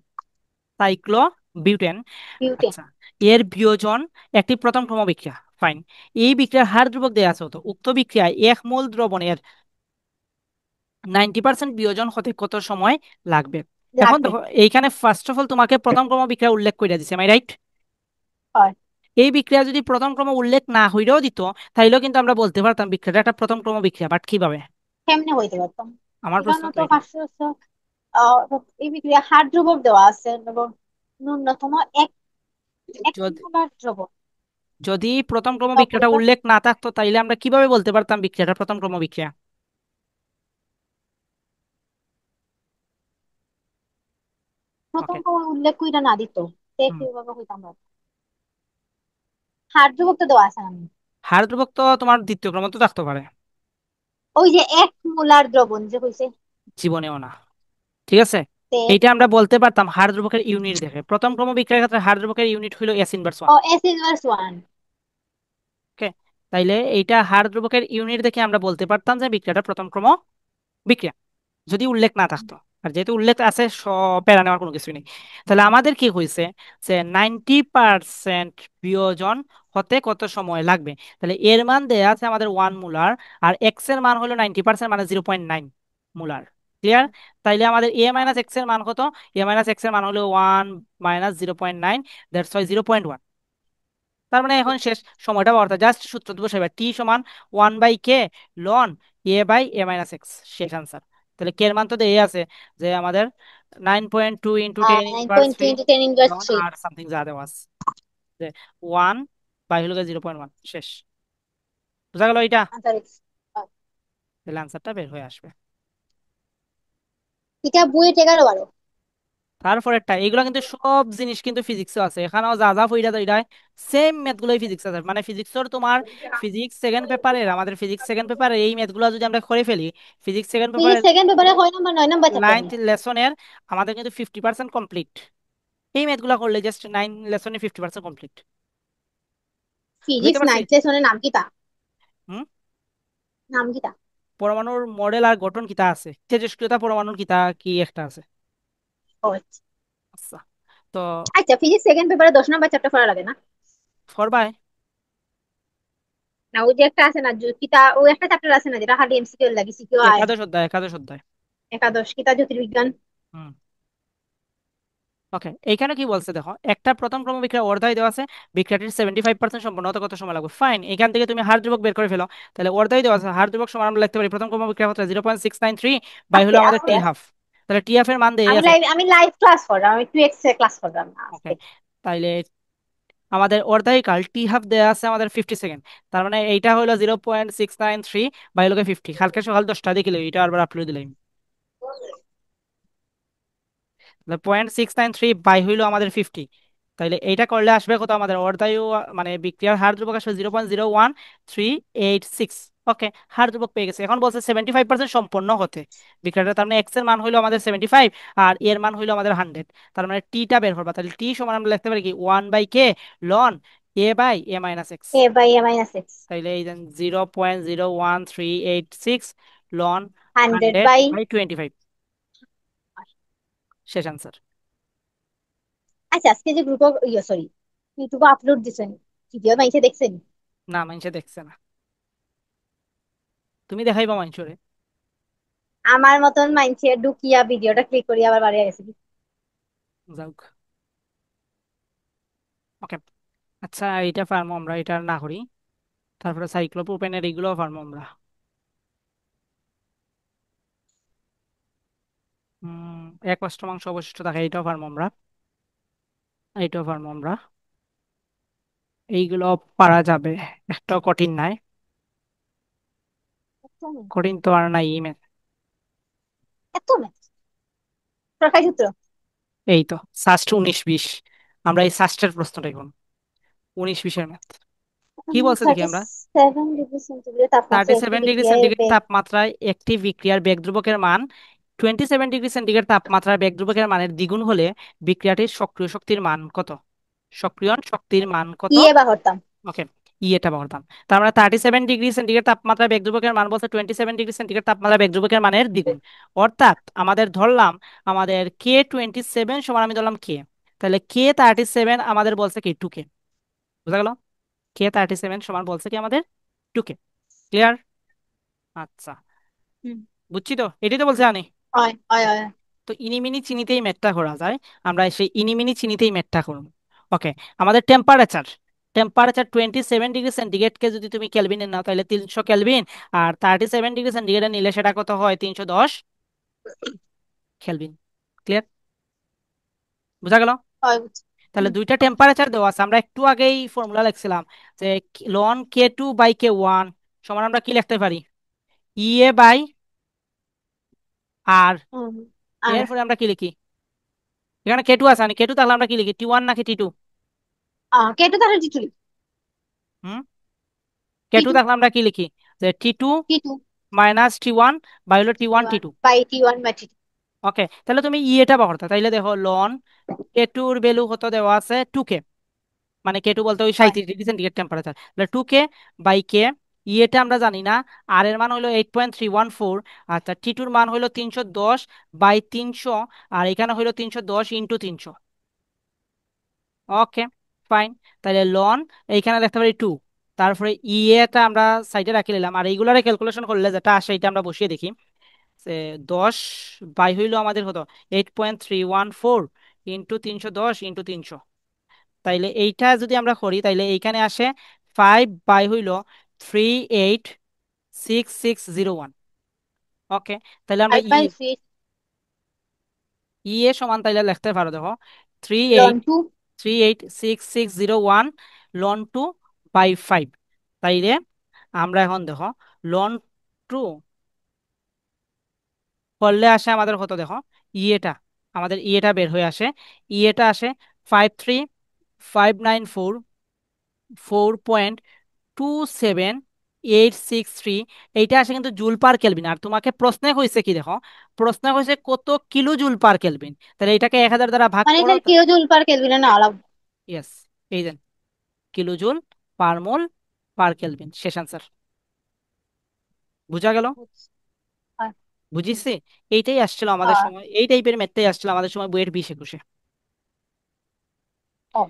[SPEAKER 1] সাইক্লোবিউটেন,
[SPEAKER 2] বিউটেন।
[SPEAKER 1] আচ্ছা, এর বিয়োজন একটি প্রথম ক্রম বিক্রিয়া। ফাইন, এই বিক্রিয়ার হার ধ্রুবক দেওয়া আছে, হতো উক্ত বিক্রিয়ায় এক মোল দ্রবণের 90% বিয়োজন হতে কত সময় লাগবে। এখন
[SPEAKER 2] লাগবে।
[SPEAKER 1] দেখো এইখানে ফার্স্ট অফ অল তোমাকে প্রথম ক্রম বিক্রিয়া উল্লেখ করে দিছে, এম আই রাইট?
[SPEAKER 2] হয়।
[SPEAKER 1] এই বিক্রিয়া যদি প্রথম ক্রম উল্লেখ না হইলেও দিত, তাইলেও কিন্তু আমরা বলতে পারতাম বিক্রিয়াটা একটা প্রথম ক্রম বিক্রিয়া, বাট কিভাবে?
[SPEAKER 2] কেমনে হইতে পারতাম?
[SPEAKER 1] আমার প্রশ্ন
[SPEAKER 2] এখানে
[SPEAKER 1] তো
[SPEAKER 2] তো
[SPEAKER 1] এটাই।
[SPEAKER 2] পাঁচশো আহ এই বিক্রিয়া হার ধ্রুবক দেওয়া আছে এবং ন্যূনতম এক এক
[SPEAKER 1] যদি
[SPEAKER 2] মোলার দ্রবণ।
[SPEAKER 1] যদি প্রথম ক্রম
[SPEAKER 2] তো
[SPEAKER 1] বিক্রিয়াটা
[SPEAKER 2] বলতে
[SPEAKER 1] উল্লেখ না থাকতো, তাইলে আমরা কিভাবে বলতে পারতাম বিক্রিয়াটা প্রথম ক্রম বিক্রিয়া?
[SPEAKER 2] প্রথম
[SPEAKER 1] ওকে,
[SPEAKER 2] কোনো উল্লেখ কইরা না দিত, তে কিভাবে হইতাম আমরা? হার ধ্রুবক তো দেওয়া আছে না।
[SPEAKER 1] হার ধ্রুবক তো তোমার দ্বিতীয় ক্রম তো থাকতে পারে।
[SPEAKER 2] ওই যে এক মোলার দ্রবণ যে কইছে।
[SPEAKER 1] জীবনেও না। ঠিক আছে,
[SPEAKER 2] তে
[SPEAKER 1] এইটা আমরা বলতে পারতাম হার ধ্রুবকের ইউনিট দেখে। প্রথম ক্রম বিক্রিয়ার ক্ষেত্রে হার ধ্রুবকের ইউনিট হলো S−1।
[SPEAKER 2] ও S−1।
[SPEAKER 1] ওকে, তাইলে এইটা হার ধ্রুবকের ইউনিট দেখে আমরা বলতে পারতাম যে বিক্রিয়াটা প্রথম ক্রম বিক্রিয়া, যদি উল্লেখ না থাকতো। আর যেহেতু উল্লেখ আছে, প্যারা নেওয়ার কোনো কিছুই নেই। তাহলে আমাদের কি হয়েছে, যে 90% বিয়োজন হতে কত সময় লাগবে। তাহলে এর মান দেয়া আছে আমাদের 1 মোলার, আর এক্স এর মান হলো 90% মানে 0.9 মোলার। ক্লিয়ার? তাইলে আমাদের A−X এর মান কত? A−X এর মান হলো 1 - 0.9, দ্যাটস ওয়াই 0.1। তার মানে এখন শেষ সময়টা পাওয়া, জাস্ট সূত্র বসাইবা, টি সমান 1/k ln A/A−X, শেষ আনসার। তাহলে কে এর মান তো দেয়া আছে, যে আমাদের 9.2 × 10⁻³
[SPEAKER 2] 9.2 × 10⁻³
[SPEAKER 1] আর সামথিং যা দেওয়া আছে, যে 1/0.1, শেষ। বোঝা গেল এটা?
[SPEAKER 2] আন্তরিক।
[SPEAKER 1] তাহলে আনসারটা বের হয়ে আসবে।
[SPEAKER 2] এটা বইয়ে টেকারও পারো।
[SPEAKER 1] তারপরেরটা, এগুলো কিন্তু সব জিনিস কিন্তু ফিজিক্সও আছে, এখানেও যা যা পড়া যায় সেম ম্যাথগুলোই ফিজিক্স আছে। মানে ফিজিক্সের তোমার ফিজিক্স সেকেন্ড পেপারের, আমাদের ফিজিক্স সেকেন্ড পেপারে এই ম্যাথগুলো যদি আমরা করে ফেলি, ফিজিক্স সেকেন্ড
[SPEAKER 2] তুই যে
[SPEAKER 1] পেপারের
[SPEAKER 2] সেকেন্ড পেপারে 6 নম্বর 9 নম্বর চ্যাপ্টার
[SPEAKER 1] 9th
[SPEAKER 2] নিয়ে।
[SPEAKER 1] লেসনের আমাদের কিন্তু 50% কমপ্লিট। এই ম্যাথগুলো করলে জাস্ট 9 লেসনে 50% কমপ্লিট। বুঝতে
[SPEAKER 2] ফিজিক্স
[SPEAKER 1] পারছি?
[SPEAKER 2] 9 সেশনের নাম কি তা?
[SPEAKER 1] হুম।
[SPEAKER 2] নাম কি তা?
[SPEAKER 1] পরমাণুর মডেল আর গঠন কিতা আছে, তেজস্ক্রিয়তা পরমাণুর কিতা কি একটা আছে।
[SPEAKER 2] ও আচ্ছা।
[SPEAKER 1] আচ্ছা, তো
[SPEAKER 2] আচ্ছা, ফিজিক্স সেকেন্ড পেপারে 10 নম্বর চ্যাপ্টার পড়া লাগে না?
[SPEAKER 1] ফরবাই
[SPEAKER 2] না, ওই যে একটা আছে না, কিতা ও একটা চ্যাপ্টার আছে না যেটা খালি এমসিকিউ লাগে, সিকিউ আয়।
[SPEAKER 1] একাদশ অধ্যায়।
[SPEAKER 2] একাদশ কিতা জ্যোতির্বিজ্ঞান।
[SPEAKER 1] হুম। ওকে, এইখানে কি বলছে দেখো, একটা প্রথম ক্রম বিক্রিয়া অর্ধায় দেওয়া আছে, বিক্রিয়াটির 75% সম্পন্ন হতে কত সময় লাগবে। ফাইন, এখান থেকে তুমি হার ধ্রুবক বের করে ফেলো। তাহলে অর্ধায় দেওয়া আছে, হার ধ্রুবক সমান আমরা লিখতে পারি প্রথম ক্রম বিক্রিয়া হচ্ছে 0.693 বাই
[SPEAKER 2] আজকে
[SPEAKER 1] হলো আমাদের
[SPEAKER 2] আজকে
[SPEAKER 1] টি হাফ। তাহলে টি হাফ এর মান দিয়ে আছে।
[SPEAKER 2] আমি লাইভ ক্লাস করলাম, আমি 2x এ ক্লাস করলাম না
[SPEAKER 1] ওকে,
[SPEAKER 2] আজকে।
[SPEAKER 1] তাইলে আমাদের অর্ধায়িকাল টি হাফ দেওয়া আছে আমাদের 50 সেকেন্ড। তার মানে এইটা হলো 0.693 বাই হলো 50। কালকে সকাল 10টা দিকে এটা আবার আপলোড দিলাম। 0.693 বাই হইলো আমাদের 50। তাইলে এইটা করলে আসবে কত, আমাদের অর্ধায়ু মানে বিক্রিয়ার হার ধ্রুবক আসবে 0.01386। ওকে, হার ধ্রুবক পেয়ে গেছে। এখন বলছে 75% সম্পন্ন হতে বিক্রিয়াটা, তার মানে এক্স এর মান হইলো আমাদের 75 আর এর মান হইলো আমাদের 100। তার মানে টিটা বের করবা, তাহলে টি সমান আমরা লিখতে পারি কি 1/k ln A/A−X।
[SPEAKER 2] A/A−X।
[SPEAKER 1] তাইলে এই যে 0.01386 লন
[SPEAKER 2] 100
[SPEAKER 1] হান্ড্রেড
[SPEAKER 2] বাই।
[SPEAKER 1] বাই 25, শেষ আনসার।
[SPEAKER 2] আচ্ছা, আজকে যে গ্রুপ ইয়ে সরি ইউটিউবে আপলোড দিছেন, ভিডিও মাইসে দেখছেন?
[SPEAKER 1] না, মানুষে দেখছে না, তুমি দেখাইবা মানুষরে।
[SPEAKER 2] আমার মতন মাইনছে ঢুকিয়া ভিডিওটা ক্লিক করি আবার বাড়ি গেছে।
[SPEAKER 1] যাওক। ওকে। আচ্ছা, এটা পারবো আমরা, এটা না করি। তারপরে সাইক্লোপ্রোপেনের এইগুলো পারবো আমরা। হম। এক অষ্টমাংশ অবশিষ্ট থাকে, এইটাও পারবো আমরা। এইটাও পারবো আমরা। এইগুলো পারা যাবে, একটাও কঠিন নাই।
[SPEAKER 2] এত math,
[SPEAKER 1] কঠিন তো আর নাই ইমেজ।
[SPEAKER 2] এত math। প্রকাশ সূত্র।
[SPEAKER 1] এই তো সাস্ট 19-20। আমরা এই সাস্টের প্রশ্নটাই করব। 19-20-এর ম্যাথ। কি বলছে দেখি
[SPEAKER 2] থার্টি
[SPEAKER 1] আমরা।
[SPEAKER 2] সেভেন ডিগ্রি সেন্টিগ্রেড তাপমাত্রা একটি
[SPEAKER 1] 37 ডিগ্রি সেন্টিগ্রেড
[SPEAKER 2] বিক্রিয়ায়
[SPEAKER 1] তাপমাত্রায় একটি বিক্রিয়ার বেগ ধ্রুবকের মান 27 ডিগ্রি সেন্টিগ্রেড তাপমাত্রার বেগ ধ্রুবকের মানের দ্বিগুণ হলে বিক্রিয়াটির সক্রিয় শক্তির মান কত? সক্রিয় শক্তির মান কত?
[SPEAKER 2] ইয়ে বা হরতাম।
[SPEAKER 1] ওকে। এটা বলতাম। তার মানে 37 ডিগ্রি সেন্টিগ্রেড তাপমাত্রা বেগ ধ্রুবকের মান বলছে 27 ডিগ্রি সেন্টিগ্রেড তাপমাত্রা বেগ ধ্রুবকের মানের দ্বিগুণ। অর্থাৎ আমাদের ধরলাম, আমাদের K27 সমান, আমি ধরলাম কে, তাহলে K37 আমাদের বলছে কি 2K। বুঝা গেল? K37 সমান বলছে কি আমাদের 2K। ক্লিয়ার? আচ্ছা।
[SPEAKER 2] হুম।
[SPEAKER 1] বুঝছি তো, এটাই তো বলছে আনি।
[SPEAKER 2] হয় হয় হয়।
[SPEAKER 1] তো ইনিমিনি চিনিতেই ম্যাথটা করা যায়। আমরা সেই ইনিমিনি চিনিতেই ম্যাথটা করব। ওকে। আমাদের টেম্পারেচার, টেম্পারেচার 27 ডিগ্রি সেন্টিগ্রেডকে যদি তুমি কেলভিনে নাও তাহলে 300 কেলভিন। আর 37 ডিগ্রি সেন্টিগ্রেডে নিলে সেটা কত হয়? 310 কেলভিন। ক্লিয়ার? বুঝা গেল?
[SPEAKER 2] হয় বুঝছি।
[SPEAKER 1] তাহলে
[SPEAKER 2] হুম।
[SPEAKER 1] দুইটা টেম্পারেচার দেওয়া আছে, আমরা একটু আগেই ফর্মুলা লিখছিলাম যে লন K2/K1 সমান আমরা কি লিখতে পারি? EA/R।
[SPEAKER 2] হুম। আর
[SPEAKER 1] এরপরে আমরা কি লিখি? এখানে K2 আছে, K2 তাহলে আমরা কি লিখি? T1 নাকি T2?
[SPEAKER 2] কেটে তাহলে টিটুলি।
[SPEAKER 1] হুম। K2
[SPEAKER 2] টিটু।
[SPEAKER 1] তাহলে আমরা কি লিখি? যে T2
[SPEAKER 2] Titu.
[SPEAKER 1] Minus T1 by হলো T1
[SPEAKER 2] T1
[SPEAKER 1] T2।
[SPEAKER 2] By T1 by T2।
[SPEAKER 1] ওকে, তাহলে তুমি ইয়েটা ব্যবহার, তাইলে দেখো লন K2 এর ভ্যালু কত দেওয়া আছে? 2K। মানে K2 বলতে ওই
[SPEAKER 2] হয়
[SPEAKER 1] 37 ডিগ্রি সেন্টিগ্রেড টেম্পারেচার, তাহলে 2K/K। ইয়েটা আমরা জানি না। আর এর মান হলো 8.314। আচ্ছা, T2-র মান হলো 310/300। আর এখানে হলো 310 × 300। ওকে, ফাইন। তাহলে লন এইখানে দেখতে পারি 2। তারপরে ইয়েটা আমরা সাইডে রাখি নিলাম, আর এইগুলারে ক্যালকুলেশন করলে যেটা আসে এটা আমরা বসিয়ে দেখি। যে 10 বাই হইলো আমাদের কত? 8.314 ইন্টু 310 × 300। তাইলে এইটা যদি আমরা করি তাইলে এইখানে আসে 5/86601। ওকে। তাইলে আমরা
[SPEAKER 2] 5/3
[SPEAKER 1] ইয়ে সমান তাইলে লিখতে পারো, দেখো, three
[SPEAKER 2] ln
[SPEAKER 1] eight
[SPEAKER 2] two.
[SPEAKER 1] 3866601 ln 2/5। তাইলে আমরা এখন দেখো লন 2 করলে আসে আমাদের কত, দেখো, ইয়েটা, আমাদের ইয়েটা বের হয়ে আসে। ইয়েটা আসে 53,594.27863। এইটা আসে কিন্তু জুল পার কেলভিন। আর তোমাকে প্রশ্নে হয়েছে কি, দেখো, প্রশ্নে হয়েছে কত কিলো জুল পার কেলভিন। তাহলে এটাকে 1000 দ্বারা ভাগ
[SPEAKER 2] মানে
[SPEAKER 1] করো।
[SPEAKER 2] এটার কিলো জুল পার কেলভিনে না আলাদা।
[SPEAKER 1] ইয়েস, এই যে kilo joule per mole per kelvin, শেষ আনসার। বুঝা গেল?
[SPEAKER 2] বুঝছি। হয়। হুম।
[SPEAKER 1] বুঝিছি। এইটাই আসছিল আমাদের
[SPEAKER 2] আহ,
[SPEAKER 1] সময়, এই টাইপের ম্যাথটাই আসছিল আমাদের সময় বইয়ের 20-21-এ।
[SPEAKER 2] ও।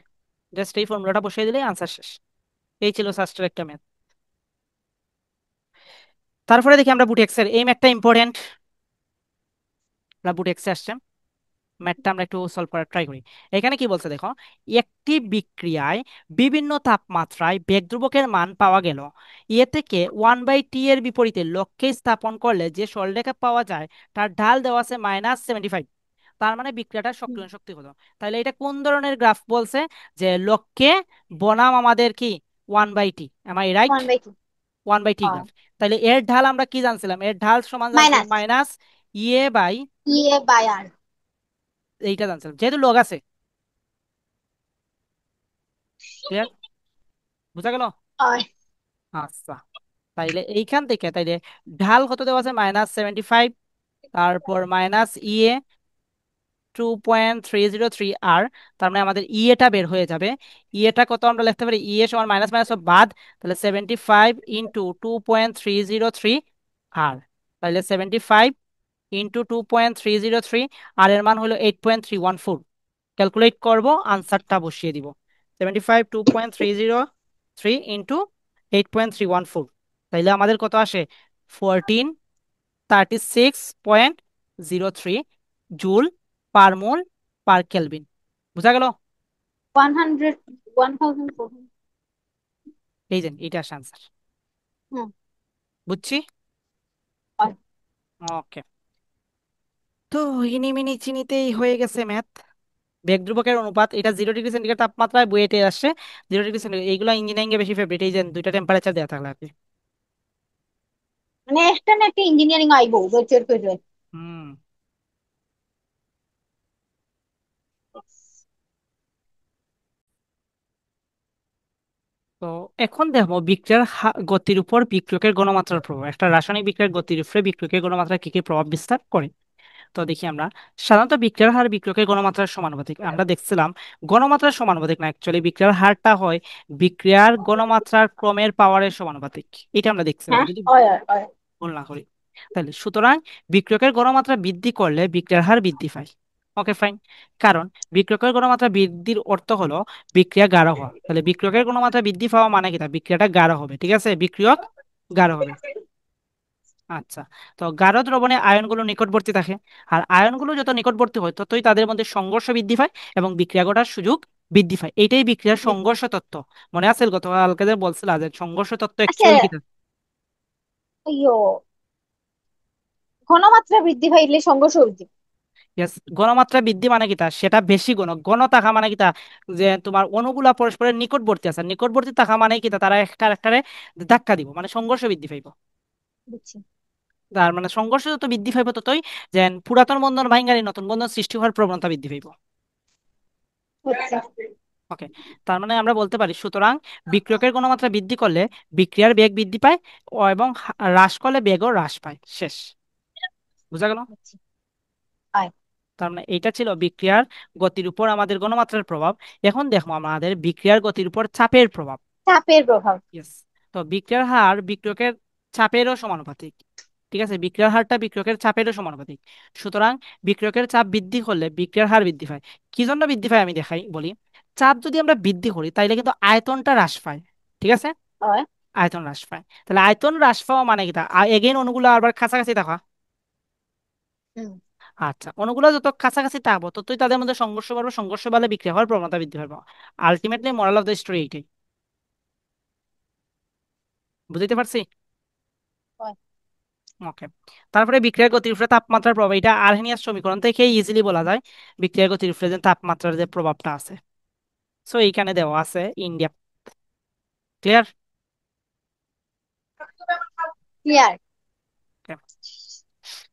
[SPEAKER 1] জাস্ট এই ফর্মুলাটা বসিয়ে দিলেই আনসার শেষ। এই ছিল সাস্টের একটা ম্যাথ। তারপরে দেখি আমরা বুটেক্সের এই ম্যাথটা ইম্পর্টেন্ট। আমরা বুটেক্সে আসছে ম্যাথটা আমরা একটু সলভ করার ট্রাই করি। এখানে কি বলছে দেখো, একটি বিক্রিয়ায় বিভিন্ন তাপমাত্রায় বেগ ধ্রুবকের মান পাওয়া গেল। এ থেকে 1/T এর বিপরীতে লক্ষ্যে স্থাপন করলে যে সরলরেখা পাওয়া যায় তার ঢাল দেওয়া আছে -75। তার মানে বিক্রিয়াটার
[SPEAKER 2] হুম।
[SPEAKER 1] সক্রিয় শক্তি কত? তাহলে এটা কোন ধরনের গ্রাফ বলছে? যে লক্ষ্যে বনাম আমাদের কি 1/T, M I right?
[SPEAKER 2] 1/2।
[SPEAKER 1] 1/T graph. তাহলে এর ঢাল আমরা কি জানছিলাম? এর ঢাল সমান জানছিলাম
[SPEAKER 2] মাইনাস
[SPEAKER 1] মাইনাস ইয়ে বাই,
[SPEAKER 2] ইয়ে বাই আর।
[SPEAKER 1] এইটা জানছিলাম যেহেতু লগ আছে। ক্লিয়ার? বুঝা গেল?
[SPEAKER 2] হয়।
[SPEAKER 1] আচ্ছা। তাইলে এইখান থেকে তাইলে ঢাল কত দেওয়া আছে? -75। তারপর মাইনাস ইএ 2.303 আর। তার মানে আমাদের ইএটা বের হয়ে যাবে। ইএটা কত আমরা লিখতে পারি? ইএ সমান মাইনাস মাইনাস বাদ, তাহলে 75 × 2.303 আর। তাহলে 75 × 2.303। আর এর মান হলো 8.314। ক্যালকুলেট করব, আনসারটা বসিয়ে দিব। 75 2.303 ইন্টু 8.314। তাইলে আমাদের কত আসে? 14 36.03 joule per mole per kelvin. বুঝা গেল?
[SPEAKER 2] 100, 1400।
[SPEAKER 1] এই যে এটা আনসার।
[SPEAKER 2] হুম।
[SPEAKER 1] বুঝছি।
[SPEAKER 2] হয়।
[SPEAKER 1] ওকে। তো ইনি মিনি চিনিতেই হয়ে গেছে ম্যাথ। বেগ ধ্রুবকের অনুপাত এটা 0 ডিগ্রি সেন্টিগ্রেড তাপমাত্রায় বইয়েতে আসছে। 0 ডিগ্রি সেন্টিগ্রেড এইগুলো ইঞ্জিনিয়ারিং এ বেশি ফেভারিট, এই যে দুইটা টেম্পারেচার দেওয়া থাকলে আর কি।
[SPEAKER 2] মানে একটা না একটা ইঞ্জিনিয়ারিং আইবো বইচের কইরে।
[SPEAKER 1] হুম। তো এখন দেখো বিক্রিয়ার গতির উপর বিক্রিয়কের গণমাত্রার প্রভাব, একটা রাসায়নিক বিক্রিয়ার গতির উপরে বিক্রিয়কের গণমাত্রা কি কি প্রভাব বিস্তার করে। তো দেখি আমরা, সাধারণত বিক্রিয়ার হার বিক্রিয়কের গণমাত্রার সমানুপাতিক। আমরা দেখছিলাম গণমাত্রার সমানুপাতিক না, অ্যাকচুয়ালি বিক্রিয়ার হারটা হয় বিক্রিয়ার গণমাত্রার ক্রমের পাওয়ারের সমানুপাতিক। এটা আমরা দেখছিলাম
[SPEAKER 2] হ্যাঁ,
[SPEAKER 1] যদি
[SPEAKER 2] হয় হয় হয়।
[SPEAKER 1] ভুল না করি। তাহলে সুতরাং বিক্রিয়কের গণমাত্রা বৃদ্ধি করলে বিক্রিয়ার হার বৃদ্ধি পায়। Okay fine. কারণ বিক্রিয়কের গণমাত্রা বৃদ্ধির অর্থ হলো বিক্রিয়া গাঢ় হওয়া। তাহলে বিক্রিয়কের গণমাত্রা বৃদ্ধি পাওয়া মানে কি, তা বিক্রিয়াটা গাঢ় হবে, ঠিক আছে, বিক্রিয়ক গাঢ় হবে। আচ্ছা। তো গাঢ় দ্রবণে আয়নগুলো নিকটবর্তী থাকে, আর আয়নগুলো যত নিকটবর্তী হয় ততই তাদের মধ্যে সংঘর্ষ বৃদ্ধি পায় এবং বিক্রিয়া ঘটার সুযোগ বৃদ্ধি পায়। এইটাই বিক্রিয়ার
[SPEAKER 2] জি।
[SPEAKER 1] সংঘর্ষ তত্ত্ব। মনে আছে গতকালকে যে বলছিলা যে সংঘর্ষ তত্ত্ব
[SPEAKER 2] আচ্ছা,
[SPEAKER 1] অ্যাকচুয়ালি কি?
[SPEAKER 2] ইয়ো, ঘনমাত্রা বৃদ্ধি পাইলে সংঘর্ষ বৃদ্ধি।
[SPEAKER 1] Yes, ঘনমাত্রা বৃদ্ধি মানে কি তা, সেটা বেশি ঘন ঘন থাকা মানে কি তা, যে তোমার অণুগুলা পরস্পরের নিকটবর্তী আছে, নিকটবর্তী থাকা মানে কি তা, তারা একটা আরেকটারে ধাক্কা দিব, মানে সংঘর্ষ বৃদ্ধি পাইব।
[SPEAKER 2] বুঝছি।
[SPEAKER 1] তার মানে সংঘর্ষ যত বৃদ্ধি পাইব ততই যে পুরাতন বন্ধন ভাঙারি নতুন বন্ধন সৃষ্টি হওয়ার প্রবণতা বৃদ্ধি পাইব।
[SPEAKER 2] বুঝছি।
[SPEAKER 1] ওকে। তার মানে আমরা বলতে পারি সুতরাং বিক্রিয়কের ঘনমাত্রা বৃদ্ধি করলে বিক্রিয়ার বেগ বৃদ্ধি পায়, এবং হ্রাস করলে বেগও হ্রাস পায়। শেষ। বুঝা গেল?
[SPEAKER 2] বুঝছি। হয়।
[SPEAKER 1] তার মানে এইটা ছিল বিক্রিয়ার গতির উপর আমাদের ঘনমাত্রার প্রভাব। এখন দেখো আমাদের বিক্রিয়ার গতির উপর চাপের প্রভাব।
[SPEAKER 2] চাপের প্রভাব।
[SPEAKER 1] ইয়েস। তো বিক্রিয়ার হার বিক্রিয়কের চাপেরও সমানুপাতিক। ঠিক আছে, বিক্রিয়ার হারটা বিক্রিয়কের চাপেরও সমানুপাতিক। সুতরাং বিক্রিয়কের চাপ বৃদ্ধি করলে বিক্রিয়ার হার বৃদ্ধি পায়। কি জন্য বৃদ্ধি পায় আমি দেখাই বলি। চাপ যদি আমরা বৃদ্ধি করি তাইলে কিন্তু আয়তনটা হ্রাস পায়। ঠিক আছে,
[SPEAKER 2] হয়।
[SPEAKER 1] আয়তন হ্রাস পায়। তাহলে আয়তন হ্রাস পাওয়া মানে কি, তা এগেইন অণুগুলো আবার কাছাকাছি থাকা।
[SPEAKER 2] হুম।
[SPEAKER 1] আচ্ছা, অণুগুলো যত কাছাকাছি থাকবো ততই তাদের মধ্যে সংঘর্ষ বাড়বে, সংঘর্ষ বাড়লে বিক্রিয়া হওয়ার প্রবণতা বৃদ্ধি পাবে। Ultimately moral of the story এইটাই। বুঝতে পারছি?
[SPEAKER 2] হয়।
[SPEAKER 1] ওকে। তারপরে বিক্রিয়ার গতির উপরে তাপমাত্রার প্রভাব, এটা আরহেনিয়াস সমীকরণ থেকে ইজিলি বলা যায় বিক্রিয়ার গতির উপরে যে তাপমাত্রার যে প্রভাবটা আছে। সো এইখানে দেওয়া আছে ইন্ডিয়া। ক্লিয়ার?
[SPEAKER 2] ক্লিয়ার।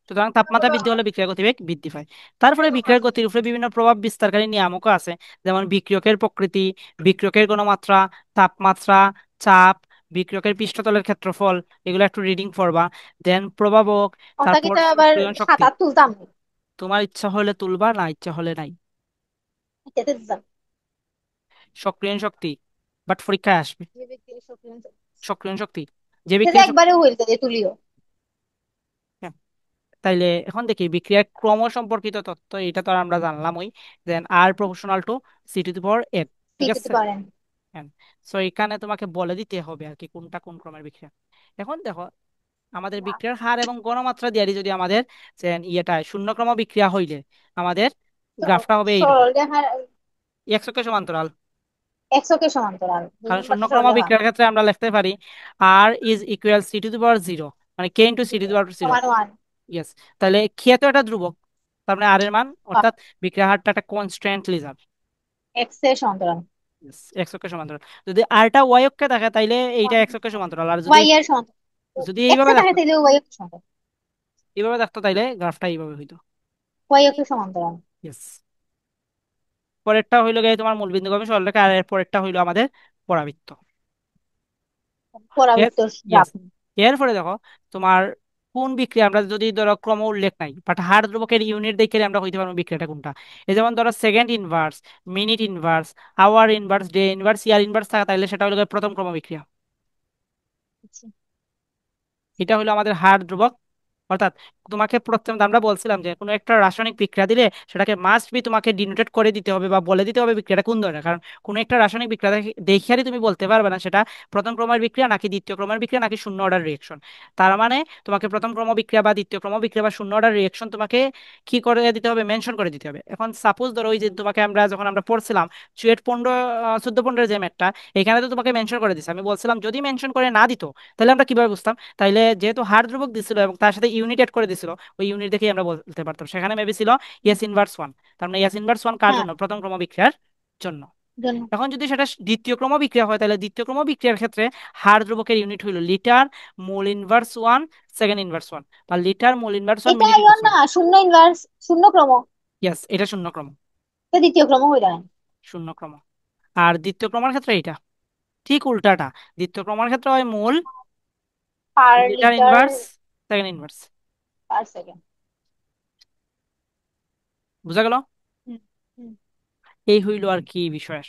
[SPEAKER 1] সুতরাং তাপমাত্রা বৃদ্ধি হলে বিক্রিয়ার গতিবেগ বৃদ্ধি পায়। তারপরে বিক্রিয়ার গতির উপরে বিভিন্ন প্রভাব বিস্তারকারী নিয়ামকও আছে, যেমন বিক্রিয়কের প্রকৃতি, বিক্রিয়কের ঘনমাত্রা, তাপমাত্রা, চাপ, বিক্রিয়কের পৃষ্ঠতলের ক্ষেত্রফল, এগুলো একটু রিডিং করবা। দেন প্রভাবক, তারপর
[SPEAKER 2] ওটাকে আবার
[SPEAKER 1] সক্রিয়ণ শক্তি।
[SPEAKER 2] খাতা তুলতাম।
[SPEAKER 1] তোমার ইচ্ছা হলে তুলবা, না ইচ্ছা হলে নাই।
[SPEAKER 2] এটাতে দিতাম।
[SPEAKER 1] সক্রিয়ণ শক্তি বাট পরীক্ষায় আসবে।
[SPEAKER 2] যে ব্যক্তির সক্রিয়।
[SPEAKER 1] সক্রিয়ণ শক্তি, যে
[SPEAKER 2] সেটা
[SPEAKER 1] বিক্রিয়ার শক্তি।
[SPEAKER 2] একবারে হইল যে তুলিও।
[SPEAKER 1] হ্যাঁ। তাইলে এখন দেখি বিক্রিয়ার ক্রম সম্পর্কিত তথ্য, এটা তো আর আমরা জানলামই। Then R proportional to C to the power N. ঠিক
[SPEAKER 2] দিতে
[SPEAKER 1] আছে।
[SPEAKER 2] পারেন।
[SPEAKER 1] হ্যাঁ। সো এখানে তোমাকে বলে দিতে হবে আর কি কোনটা কোন ক্রমের বিক্রিয়া। এখন দেখো আমাদের বিক্রিয়ার হার এবং ঘনমাত্রা দিয়ে যদি আমাদের যে ইয়েটা শূন্যক্রম বিক্রিয়া হইলে আমাদের গ্রাফটা হবে এইরকম,
[SPEAKER 2] সরল রেখার
[SPEAKER 1] একশকে সমান্তরাল।
[SPEAKER 2] একশকে সমান্তরাল
[SPEAKER 1] কারণ
[SPEAKER 2] দুই পাশে সরল
[SPEAKER 1] শূন্যক্রম
[SPEAKER 2] রেখা।
[SPEAKER 1] বিক্রিয়ার ক্ষেত্রে আমরা লিখতে পারি R is equal C to the power zero, মানে K into C to the power zero.
[SPEAKER 2] সমান ওয়ান।
[SPEAKER 1] ইয়েস। তাহলে ক্ষেত্র একটা ধ্রুবক, তার মানে আর এর মান অর্থাৎ বিক্রিয়া হারটা একটা কনস্ট্যান্টলি যাবে।
[SPEAKER 2] এক্স এর সমান্তরাল।
[SPEAKER 1] এক্স অক্ষের সমান্তরাল। যদি আরটা ওয়াই অক্ষে থাকে তাইলে এইটা এক্স অক্ষের সমান্তরাল, আর যদি
[SPEAKER 2] ওয়াই এর সমান্তরাল।
[SPEAKER 1] যদি
[SPEAKER 2] এক্স
[SPEAKER 1] এইভাবে
[SPEAKER 2] এ থাকে
[SPEAKER 1] দেখতো,
[SPEAKER 2] তাইলে ওয়াই এর সমান্তরাল।
[SPEAKER 1] এইভাবে দেখতো তাইলে গ্রাফটা এইভাবে হইতো।
[SPEAKER 2] ওয়াই এর সমান্তরাল।
[SPEAKER 1] ইয়েস। পরেরটা হইলো গিয়ে তোমার মূলবিন্দুগামী সরলরেখা, আর এর পরেরটা হইলো আমাদের পরাবৃত্ত। এর
[SPEAKER 2] পরাবৃত্ত
[SPEAKER 1] ইয়েস।
[SPEAKER 2] গ্রাফ।
[SPEAKER 1] এরপরে দেখো তোমার কোন বিক্রিয়া, আমরা যদি ধরো ক্রম উল্লেখ নাই বাট হার ধ্রুবকের ইউনিট দেখে আমরা হইতে পারবো বিক্রিয়াটা কোনটা। এই যেমন ধরো second inverse, minute inverse, hour inverse, day inverse, year inverse থাকা, তাইলে সেটা হলো গিয়ে প্রথম ক্রম বিক্রিয়া। এটা হলো আমাদের হার ধ্রুবক। অর্থাৎ তোমাকে প্রথমে আমরা বলছিলাম যে কোনো একটা রাসায়নিক বিক্রিয়া দিলে সেটাকে মাস্ট বি তোমাকে ডিনোটেট করে দিতে হবে বা বলে দিতে হবে বিক্রিয়াটা কোন ধরনের। কারণ কোনো একটা রাসায়নিক বিক্রিয়া দেখিয়ারই তুমি বলতে পারবে না সেটা প্রথম ক্রমের বিক্রিয়া নাকি দ্বিতীয় ক্রমের বিক্রিয়া নাকি শূন্য অর্ডার রিয়েকশন। তার মানে তোমাকে প্রথম ক্রম বিক্রিয়া বা দ্বিতীয় ক্রম বিক্রিয়া বা শূন্য অর্ডার রিয়েকশন তোমাকে কি করে দিতে হবে, মেনশন করে দিতে হবে। এখন সাপোজ ধরো ওই যে তোমাকে আমরা যখন আমরা পড়ছিলাম চুয়েট 15 14 15 যে ম্যাথটা, এখানে তো তোমাকে মেনশন করে দিছে। আমি বলছিলাম যদি মেনশন করে না দিত তাহলে আমরা কিভাবে বুঝতাম? তাইলে যেহেতু হার ধ্রুবক দিছিল এবং তার সাথে ইউনিট এড করে দিছিল, ওই ইউনিট দেখেই আমরা বলতে পারতাম সেখানে মেবি ছিল এস ইনভার্স ওয়ান। তার মানে এস ইনভার্স ওয়ান কার
[SPEAKER 2] হ্যাঁ,
[SPEAKER 1] জন্য? প্রথম ক্রম বিক্রিয়ার জন্য।
[SPEAKER 2] জন্য।
[SPEAKER 1] এখন যদি সেটা দ্বিতীয় ক্রম বিক্রিয়া হয় তাহলে দ্বিতীয় ক্রম বিক্রিয়ার ক্ষেত্রে হার ধ্রুবকের ইউনিট হইল litre mole inverse one second inverse one, বা লিটার মোল ইনভার্স ওয়ান
[SPEAKER 2] এটা
[SPEAKER 1] মিনিট
[SPEAKER 2] ইয়ন
[SPEAKER 1] ইনভার্স
[SPEAKER 2] না,
[SPEAKER 1] ওয়ান।
[SPEAKER 2] শূন্য ইনভার্স, শূন্য ক্রম।
[SPEAKER 1] ইয়েস, এটা শূন্য ক্রম।
[SPEAKER 2] তো দ্বিতীয় ক্রম হয়ে যায়।
[SPEAKER 1] শূন্য ক্রম। আর দ্বিতীয় ক্রমের ক্ষেত্রে এটা ঠিক উল্টাটা। দ্বিতীয় ক্রমের ক্ষেত্রে হয় mole
[SPEAKER 2] per
[SPEAKER 1] litre
[SPEAKER 2] litre
[SPEAKER 1] inverse second inverse.
[SPEAKER 2] Per second.
[SPEAKER 1] বুঝা গেল?
[SPEAKER 2] হুম, হুম।
[SPEAKER 1] এই হইল আর কি বিষয়।